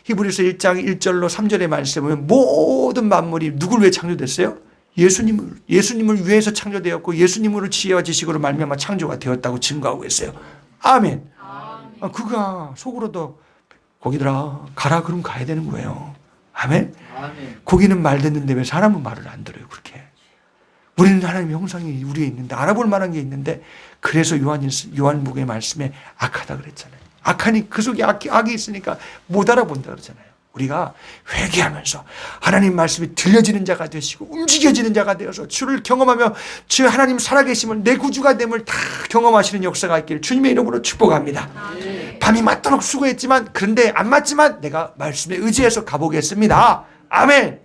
히브리서 1장 1절로 3절의 말씀에 보면 모든 만물이 누굴 위해 창조됐어요? 예수님을 위해서 창조되었고 예수님으로 지혜와 지식으로 말미암아 창조가 되었다고 증거하고 있어요. 아멘. 그가 속으로도 거기들아 가라 그럼 가야 되는 거예요. 아멘. 고기는 말 듣는데 왜 사람은 말을 안 들어요? 그렇게 우리는 하나님의 형상이 우리에 있는데 알아볼 만한 게 있는데 그래서 요한복음의 말씀에 악하다 그랬잖아요. 악하니 그 속에 악이 있으니까 못 알아본다 그러잖아요. 우리가 회개하면서 하나님 말씀이 들려지는 자가 되시고 움직여지는 자가 되어서 주를 경험하며 주 하나님 살아계심을 내 구주가 됨을 다 경험하시는 역사가 있기를 주님의 이름으로 축복합니다. 밤이 맞도록 수고했지만 그런데 안 맞지만 내가 말씀에 의지해서 가보겠습니다. 아멘.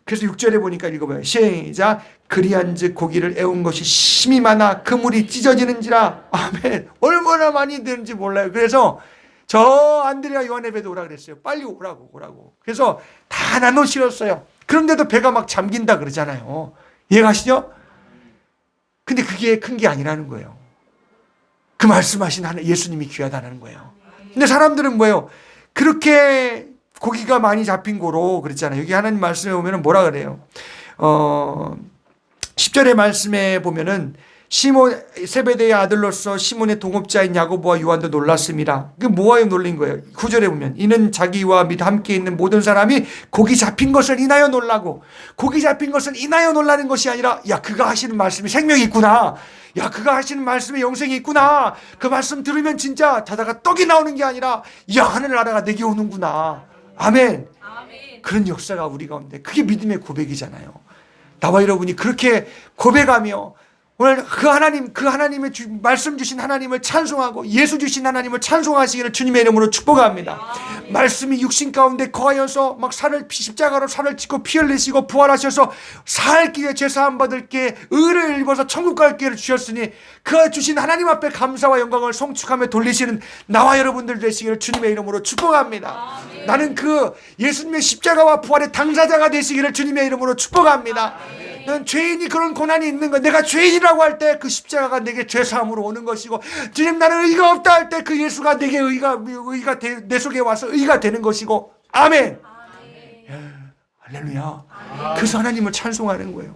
그래서 6절에 보니까 읽어봐요. 시작. 그리한즉 고기를 애운 것이 심이 많아 그물이 찢어지는지라. 아멘. 얼마나 많이 되는지 몰라요. 그래서 저 안드레아 요한의 배도 오라 그랬어요. 빨리 오라고. 그래서 다 나눠 실었어요. 그런데도 배가 막 잠긴다 그러잖아요. 이해가시죠? 근데 그게 큰 게 아니라는 거예요. 그 말씀하신 예수님이 귀하다는 거예요. 근데 사람들은 뭐예요? 그렇게 고기가 많이 잡힌 고로 그랬잖아요. 여기 하나님 말씀에 보면 뭐라 그래요? 10절의 말씀에 보면은 시몬 세베대의 아들로서 시몬의 동업자인 야고보와 요한도 놀랐습니다. 그 뭐에 놀린 거예요? 9절에 보면 이는 자기와 및 함께 있는 모든 사람이 고기 잡힌 것을 인하여 놀라고 고기 잡힌 것을 인하여 놀라는 것이 아니라 야 그가 하시는 말씀이 생명이 있구나. 야 그가 하시는 말씀에 영생이 있구나. 그 말씀 들으면 진짜 자다가 떡이 나오는 게 아니라 야 하늘나라가 내게 오는구나. 아멘. 그런 역사가 우리 가운데 그게 믿음의 고백이잖아요. 나와 여러분이 그렇게 고백하며 오늘 그 하나님의 말씀 주신 하나님을 찬송하고 예수 주신 하나님을 찬송하시기를 주님의 이름으로 축복합니다. 말씀이 육신 가운데 거하여서 막 십자가로 살을 찢고 피 흘리시고 부활하셔서 살 기회 죄사함 받을 기회 의를 입어서 천국 갈 기회를 주셨으니 그 주신 하나님 앞에 감사와 영광을 송축하며 돌리시는 나와 여러분들 되시기를 주님의 이름으로 축복합니다. 나는 그 예수님의 십자가와 부활의 당사자가 되시기를 주님의 이름으로 축복합니다. 난 죄인이 그런 고난이 있는 거 내가 죄인이라고 할 때 그 십자가가 내게 죄사함으로 오는 것이고 주님 나는 의가 없다 할 때 그 예수가 내게 내 속에 와서 의가 되는 것이고 아멘. 할렐루야. 그래서 하나님을 찬송하는 거예요.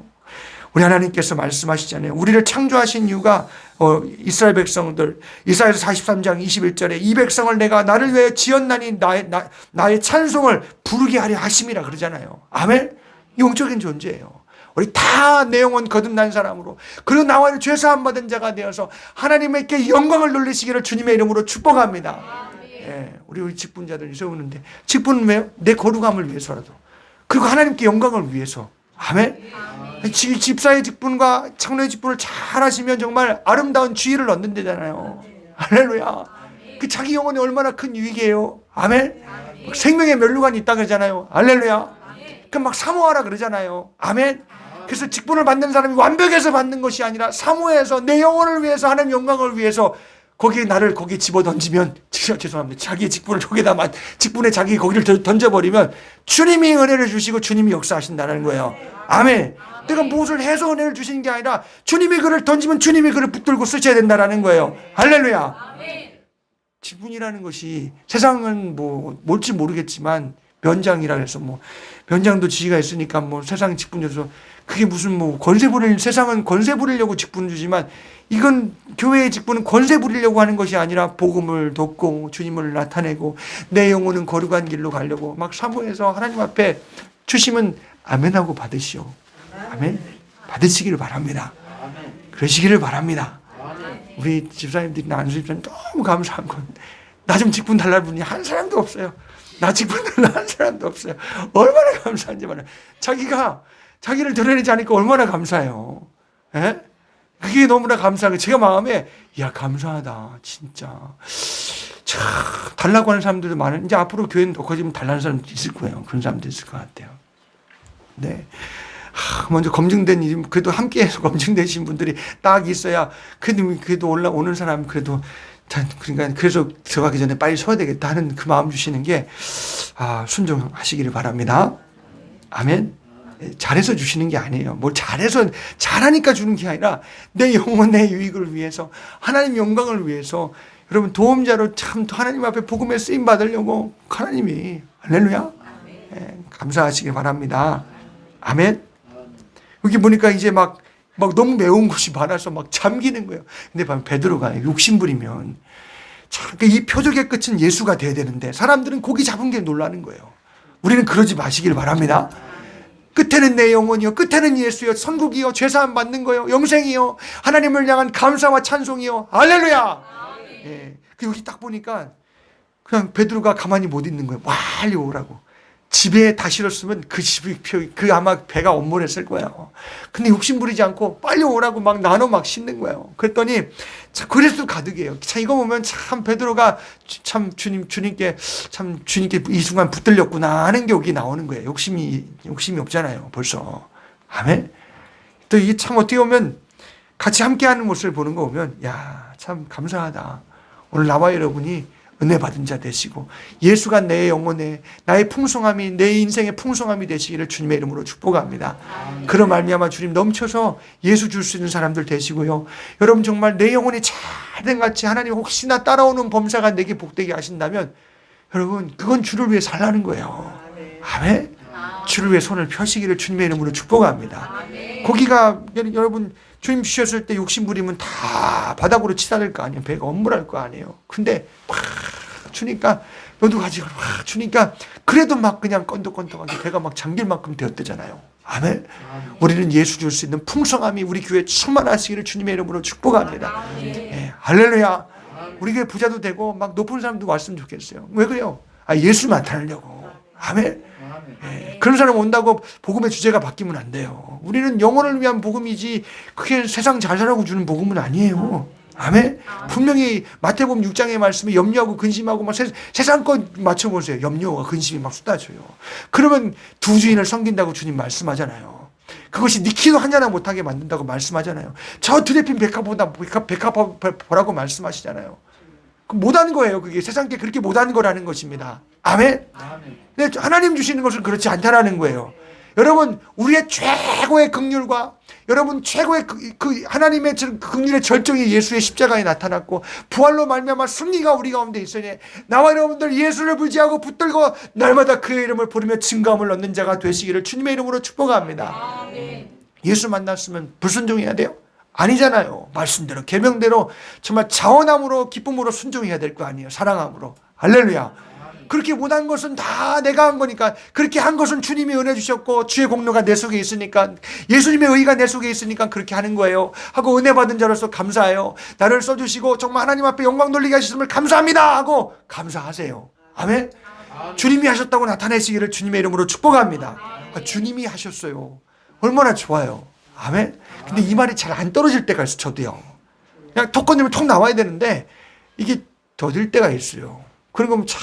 우리 하나님께서 말씀하시잖아요. 우리를 창조하신 이유가 이스라엘 백성들, 이사야서 43장 21절에 이 백성을 내가 나를 위해 지었나니 나의 찬송을 부르게 하려 하심이라 그러잖아요. 아멘. 영적인 존재예요. 우리 다 내 영혼 거듭난 사람으로, 그리고 나와 죄사함 받은 자가 되어서 하나님께 영광을 돌리시기를 주님의 이름으로 축복합니다. 예, 우리 직분자들이 세우는데, 직분은 왜요? 내 거룩함을 위해서라도, 그리고 하나님께 영광을 위해서. 아멘. 집사의 직분과 장로의 직분을 잘 하시면 정말 아름다운 지위를 얻는 데잖아요. 할렐루야. 그 자기 영혼이 얼마나 큰 유익이에요. 아멘. 생명의 면류관이 있다 그러잖아요. 할렐루야. 그 막 사모하라 그러잖아요. 아멘. 그래서 직분을 받는 사람이 완벽해서 받는 것이 아니라 사모해서 내 영혼을 위해서, 하나님 영광을 위해서, 거기에 나를 거기에 집어 던지면, 죄송합니다, 자기의 직분을 거기에다 직분에 자기 거기를 던져버리면 주님이 은혜를 주시고 주님이 역사하신다는 거예요. 아멘. 내가 무엇을 해서 은혜를 주시는 게 아니라 주님이 그를 던지면 주님이 그를 붙들고 쓰셔야 된다는 거예요. 할렐루야. 직분이라는 것이 세상은 뭐 뭘지 모르겠지만, 면장이라 해서 면장도 지위가 있으니까 세상 직분 줘서, 그게 무슨 세상은 권세 부리려고 직분 주지만, 이건 교회의 직분은 권세 부리려고 하는 것이 아니라 복음을 돕고 주님을 나타내고 내 영혼은 거룩한 길로 가려고 막 사모해서 하나님 앞에 주시면 아멘하고 받으시오. 아멘. 받으시기를 바랍니다. 그러시기를 바랍니다. 우리 집사님들이, 안수 집사님 너무 감사한 건, 나 좀 직분 달라는 분이 한 사람도 없어요. 나 직분 달라는 한 사람도 없어요. 얼마나 감사한지 말이에요. 자기를 드러내지 않으니까 얼마나 감사해요. 예? 그게 너무나 감사하고, 제가 마음에, 야, 감사하다, 진짜. 참, 달라고 하는 사람들도 많은, 이제 앞으로 교회는 더 커지면 달라는 사람도 있을 거예요. 그런 사람도 있을 것 같아요. 네. 먼저 검증된, 그래도 함께해서 검증되신 분들이 딱 있어야, 그래도 올라오는 사람, 그래도, 그러니까, 그래서 들어가기 전에 빨리 서야 되겠다 하는 그 마음 주시는 게, 순종하시기를 바랍니다. 아멘. 잘해서 주시는 게 아니에요. 잘하니까 주는 게 아니라 내 영혼의 유익을 위해서, 하나님 영광을 위해서, 여러분 도움자로 참 하나님 앞에 복음에 쓰임 받으려고 하나님이, 할렐루야. 감사하시길 바랍니다. 아멘. 여기 보니까 이제 막 너무 매운 것이 많아서 막 잠기는 거예요. 근데 보면 베드로가 욕심부리면, 참 이 표적의 끝은 예수가 돼야 되는데 사람들은 고기 잡은 게 놀라는 거예요. 우리는 그러지 마시길 바랍니다. 끝에는 내 영혼이요, 끝에는 예수요, 천국이요, 죄사함 받는 거요, 영생이요, 하나님을 향한 감사와 찬송이요. 할렐루야. 예. 여기 딱 보니까 그냥 베드로가 가만히 못 있는 거예요. 빨리 오라고. 집에 다 실었으면 아마 배가 엄몰했을 거예요. 근데 욕심 부리지 않고 빨리 오라고 막 나눠 막 싣는 거예요. 그랬더니 그래서 가득이에요. 참 이거 보면 참 베드로가 참 주님께 이 순간 붙들렸구나 하는 게 여기 나오는 거예요. 욕심이 없잖아요, 벌써. 아멘. 또 이게 참 어떻게 보면 같이 함께하는 모습을 보는 거 보면, 야, 참 감사하다. 오늘 나와 여러분이 은혜 받은 자 되시고 예수가 내 영혼에, 나의 풍성함이, 내 인생의 풍성함이 되시기를 주님의 이름으로 축복합니다. 그런 말미암아 주님 넘쳐서 예수 줄 수 있는 사람들 되시고요. 여러분 정말 내 영혼이 잘된 같이 하나님 혹시나 따라오는 범사가 내게 복되게 하신다면, 여러분 그건 주를 위해 살라는 거예요. 아멘. 주를 위해 손을 펴시기를 주님의 이름으로 축복합니다. 거기가 여러분 주님 주셨을 때 욕심 부리면 다 바닥으로 치닫을 거 아니에요. 배가 엄물할 거 아니에요. 근데 막 주니까, 너도 가지고 막 주니까 그래도 막 그냥 건덕건덕하게 배가 막 잠길 만큼 되었대잖아요. 아멘. 우리는 예수 줄 수 있는 풍성함이 우리 교회에 충만하시기를 주님의 이름으로 축복합니다. 예, 할렐루야. 우리 교회 부자도 되고 막 높은 사람도 왔으면 좋겠어요. 왜 그래요? 예수 나타내려고. 아멘. 예, 그런 사람 온다고 복음의 주제가 바뀌면 안 돼요. 우리는 영혼을 위한 복음이지 그게 세상 잘 살라고 주는 복음은 아니에요. 아멘. 분명히 마태복음 6장의 말씀에 염려하고 근심하고 막 세상 것 맞춰보세요. 염려와 근심이 막 쏟아져요. 그러면 두 주인을 섬긴다고 주님 말씀하잖아요. 그것이 네 키도 하나 못하게 만든다고 말씀하잖아요. 저 드레핀 백합보다 백합 보라고 말씀하시잖아요. 못한 거예요. 그게 세상께 그렇게 못한 거라는 것입니다. 아멘. 근데 하나님 주시는 것은 그렇지 않다라는 거예요. 여러분 우리의 최고의 긍휼과 여러분 최고의 그 하나님의 긍휼의 절정이 예수의 십자가에 나타났고 부활로 말미암아 승리가 우리 가운데 있으니 나와 여러분들 예수를 부지하고 붙들고 날마다 그의 이름을 부르며 증거함을 얻는 자가 되시기를 주님의 이름으로 축복합니다. 아멘. 예수 만났으면 불순종해야 돼요? 아니잖아요. 말씀대로 계명대로 정말 자원함으로 기쁨으로 순종해야 될 거 아니에요. 사랑함으로. 할렐루야. 그렇게 못한 것은 다 내가 한 거니까, 그렇게 한 것은 주님이 은혜 주셨고 주의 공로가 내 속에 있으니까, 예수님의 의가 내 속에 있으니까 그렇게 하는 거예요 하고 은혜 받은 자로서 감사해요. 나를 써주시고 정말 하나님 앞에 영광 돌리게 하셨음을 감사합니다 하고 감사하세요. 아멘. 주님이 하셨다고 나타내시기를 주님의 이름으로 축복합니다. 주님이 하셨어요. 얼마나 좋아요. 아멘. 근데 이 말이 잘 안 떨어질 때가 있어요. 저도요. 그냥 턱 건드리면 턱 나와야 되는데 이게 더딜 때가 있어요. 그런 거면 참,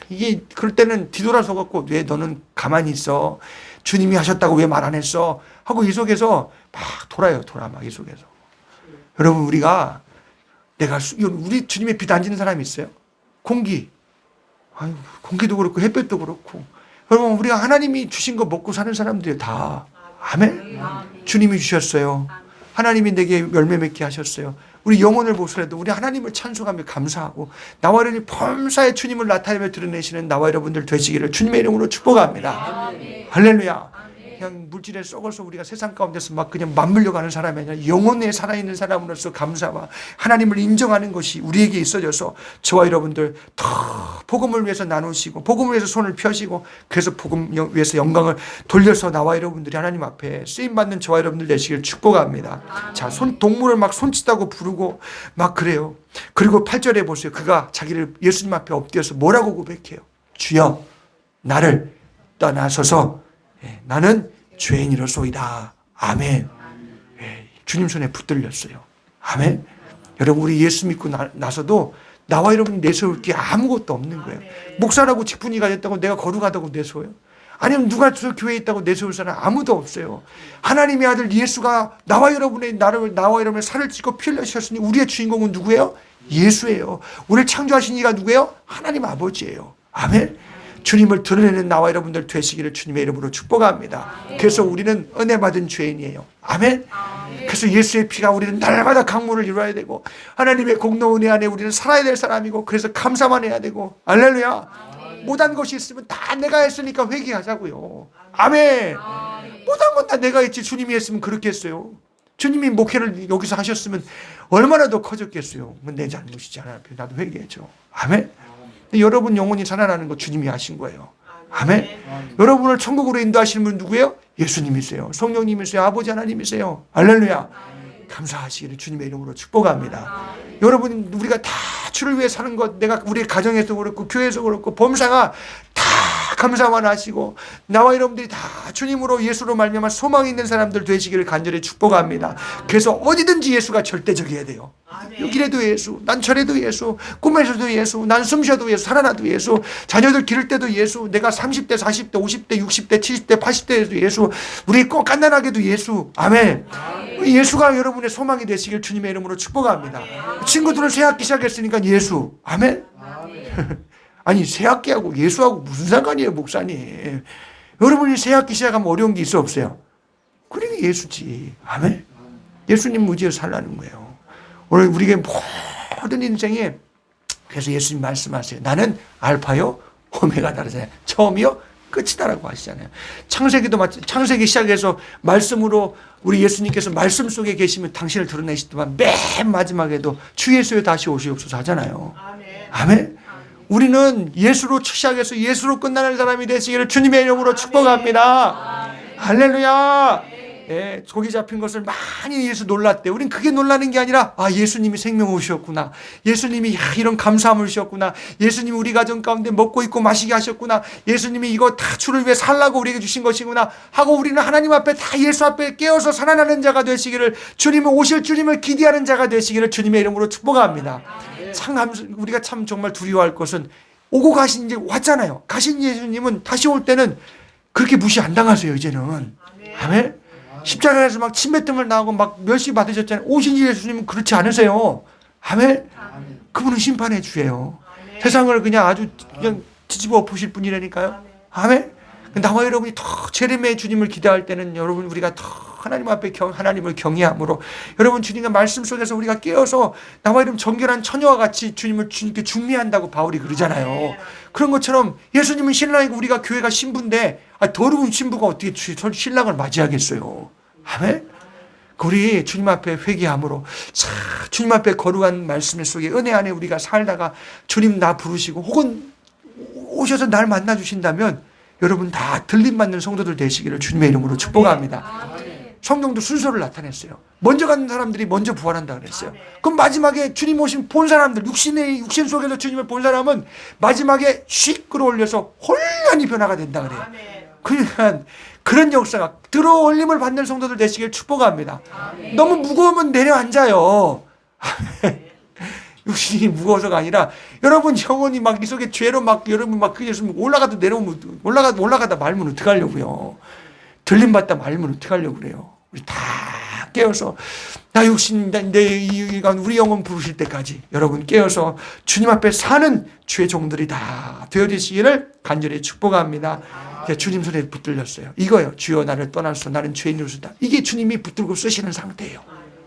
이게 그럴 때는 뒤돌아서 갖고, 왜 너는 가만히 있어? 주님이 하셨다고 왜 말 안 했어? 하고 이 속에서 막 돌아요. 막 이 속에서. 여러분, 우리가 우리 주님의 빛 안 지는 사람이 있어요? 공기. 아유, 공기도 그렇고 햇볕도 그렇고. 여러분, 우리가 하나님이 주신 거 먹고 사는 사람들이 다. 아멘. 주님이 주셨어요. 하나님이 내게 열매 맺게 하셨어요. 우리 영혼을 보더라도 우리 하나님을 찬송하며 감사하고 나와 여러분이 범사에 주님을 나타내며 드러내시는 나와 여러분들 되시기를 주님의 이름으로 축복합니다. 할렐루야. 그냥 물질에 썩어서 우리가 세상 가운데서 막 그냥 맞물려 가는 사람이 아니라 영혼에 살아있는 사람으로서 감사와 하나님을 인정하는 것이 우리에게 있어져서 저와 여러분들 더 복음을 위해서 나누시고 복음을 위해서 손을 펴시고, 그래서 복음 위해서 영광을 돌려서 나와 여러분들이 하나님 앞에 쓰임받는 저와 여러분들 되시길 축복합니다. 자, 동물을 막 손짓하고 부르고 막 그래요. 그리고 8절에 보세요. 그가 자기를 예수님 앞에 엎드려서 뭐라고 고백해요? 주여, 나를 떠나소서. 나는 죄인이로소이다. 아멘. 주님 손에 붙들렸어요. 아멘. 여러분, 우리 예수 믿고 나서도 나와 여러분이 내세울 게 아무것도 없는 거예요. 목사라고 직분이가 됐다고 내가 거룩하다고 내세워요? 아니면 누가 저 교회에 있다고 내세울 사람 아무도 없어요. 하나님의 아들 예수가 나와 여러분의 살을 찢고 피 흘리셨으니 우리의 주인공은 누구예요? 예수예요. 우리를 창조하신 이가 누구예요? 하나님 아버지예요. 아멘. 주님을 드러내는 나와 여러분들 되시기를 주님의 이름으로 축복합니다. 그래서 우리는 은혜 받은 죄인이에요. 아멘. 그래서 예수의 피가 우리는 날마다 강물을 이루어야 되고, 하나님의 공로 은혜 안에 우리는 살아야 될 사람이고, 그래서 감사만 해야 되고. 할렐루야. 못한 것이 있으면 다 내가 했으니까 회개하자고요. 아멘. 못한 건 다 내가 했지 주님이 했으면 그렇게 했어요. 주님이 목회를 여기서 하셨으면 얼마나 더 커졌겠어요. 내 잘못이지 않아요. 나도 회개했죠. 아멘. 여러분 영혼이 살아나는 거 주님이 하신 거예요. 아멘. 여러분을 천국으로 인도하시는 분 누구예요? 예수님이세요. 성령님이세요. 아버지 하나님이세요. 할렐루야. 감사하시기를 주님의 이름으로 축복합니다. 여러분, 우리가 다 주를 위해 사는 것, 내가 우리 가정에서 그렇고 교회에서 그렇고 범사가 다 감사만 하시고 나와 여러분들이 다 주님으로 예수로 말미암아 소망이 있는 사람들 되시기를 간절히 축복합니다. 그래서 어디든지 예수가 절대적이어야 돼요. 여기라도 예수, 난 저래도 예수, 꿈에서도 예수, 난 숨쉬어도 예수, 살아나도 예수, 자녀들 기를 때도 예수, 내가 30대, 40대, 50대, 60대, 70대, 80대에도 예수, 우리 꼭 깐난하게도 예수. 아멘. 예수가 여러분의 소망이 되시길 주님의 이름으로 축복합니다. 친구들은 새학기 시작했으니까 예수. 아멘. 아니, 새학기하고 예수하고 무슨 상관이에요, 목사님. 여러분이 새학기 시작하면 어려운 게 있어 없어요? 그러니까 예수지. 아멘. 예수님 의지해서 살라는 거예요. 오늘 우리에게 모든 인생에, 그래서 예수님 말씀하세요. 나는 알파요 오메가다라잖아요. 처음이요 끝이다라고 하시잖아요. 창세기 시작해서 말씀으로 우리 예수님께서 말씀 속에 계시면 당신을 드러내시더만 맨 마지막에도 주 예수여 다시 오시옵소서 하잖아요. 아멘. 우리는 예수로 시작해서 예수로 끝나는 사람이 되시기를 주님의 이름으로 축복합니다. 할렐루야. 예, 고기 잡힌 것을 많이 예수 놀랐대. 우린 그게 놀라는 게 아니라, 아, 예수님이 생명 오셨구나. 예수님이 이런 감사함을 주셨구나. 예수님이 우리 가정 가운데 먹고 입고 마시게 하셨구나. 예수님이 이거 다 주를 위해 살라고 우리에게 주신 것이구나 하고, 우리는 하나님 앞에 다 예수 앞에 깨어서 살아나는 자가 되시기를, 주님을 오실 주님을 기대하는 자가 되시기를 주님의 이름으로 축복합니다. 우리가 참 정말 두려워할 것은, 오고 가신 이제 왔잖아요. 가신 예수님은 다시 올 때는 그렇게 무시 안 당하세요. 이제는. 아멘. 십자가에서 막 침뱉음을 나오고 막 멸시 받으셨잖아요. 오신 예수님은 그렇지 않으세요. 아멘. 그분은 심판의 주예요. 세상을 그냥 아주 그냥 뒤집어 엎으실 분이라니까요. 아멘. 나와 여러분이 더 재림의 주님을 기대할 때는, 여러분 우리가 더 하나님 앞에 하나님을 경외함으로, 여러분 주님의 말씀 속에서 우리가 깨어서 나와 여러분 정결한 처녀와 같이 주님께 중미한다고 바울이 그러잖아요. 그런 것처럼 예수님은 신랑이고 우리가 교회가 신부인데, 더러운 신부가 어떻게 신랑을 맞이하겠어요. 아멘. 우리 주님 앞에 회개함으로 주님 앞에 거룩한 말씀 속에 은혜 안에 우리가 살다가 주님 나 부르시고 혹은 오셔서 날 만나 주신다면 여러분 다 들림 받는 성도들 되시기를 주님의 이름으로 축복합니다. 성경도 순서를 나타냈어요. 먼저 간 사람들이 먼저 부활한다 그랬어요. 그럼 마지막에 주님 오신 본 사람들, 육신 속에서 주님을 본 사람은 마지막에 씩 끌어올려서 혼란히 변화가 된다 그래요. 그러니까 그런 역사가 들어올림을 받는 성도들 되시길 축복합니다. 너무 무거우면 내려앉아요. 육신이 무거워서가 아니라 여러분 영혼이 막 이 속에 죄로 막 여러분 막 그랬으면 올라가다 내려오면 올라가다 말면 어떡하려고요. 들림받다 말면 어떡하려고 그래요. 우리 다 깨어서 나 육신 우리 영혼 부르실 때까지 여러분 깨어서 주님 앞에 사는 주의 종들이 다 되어지시기를 간절히 축복합니다. 주님 손에 붙들렸어요. 이거요. 주여 나를 떠나서 나는 죄인으로서다. 이게 주님이 붙들고 쓰시는 상태예요.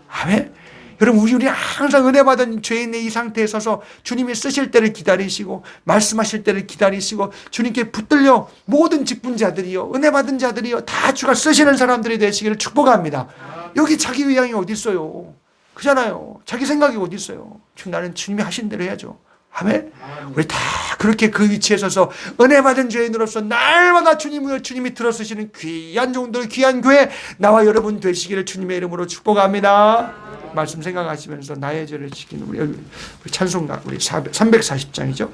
아멘. 여러분 우리 항상 은혜 받은 죄인의 이 상태에 서서 주님이 쓰실 때를 기다리시고 말씀하실 때를 기다리시고 주님께 붙들려 모든 직분자들이요 은혜 받은 자들이요 다 주가 쓰시는 사람들이 되시기를 축복합니다. 여기 자기 의향이 어디 있어요? 그잖아요. 자기 생각이 어디 있어요? 나는 주님이 하신 대로 해야죠. 아멘. 우리 다 그렇게 그 위치에 서서 은혜 받은 죄인으로서 날마다 주님이 들어쓰시는 귀한 종들 귀한 교회 나와 여러분 되시기를 주님의 이름으로 축복합니다. 말씀 생각하시면서 나의 죄를 지키는 우리 찬송가 우리 340장이죠.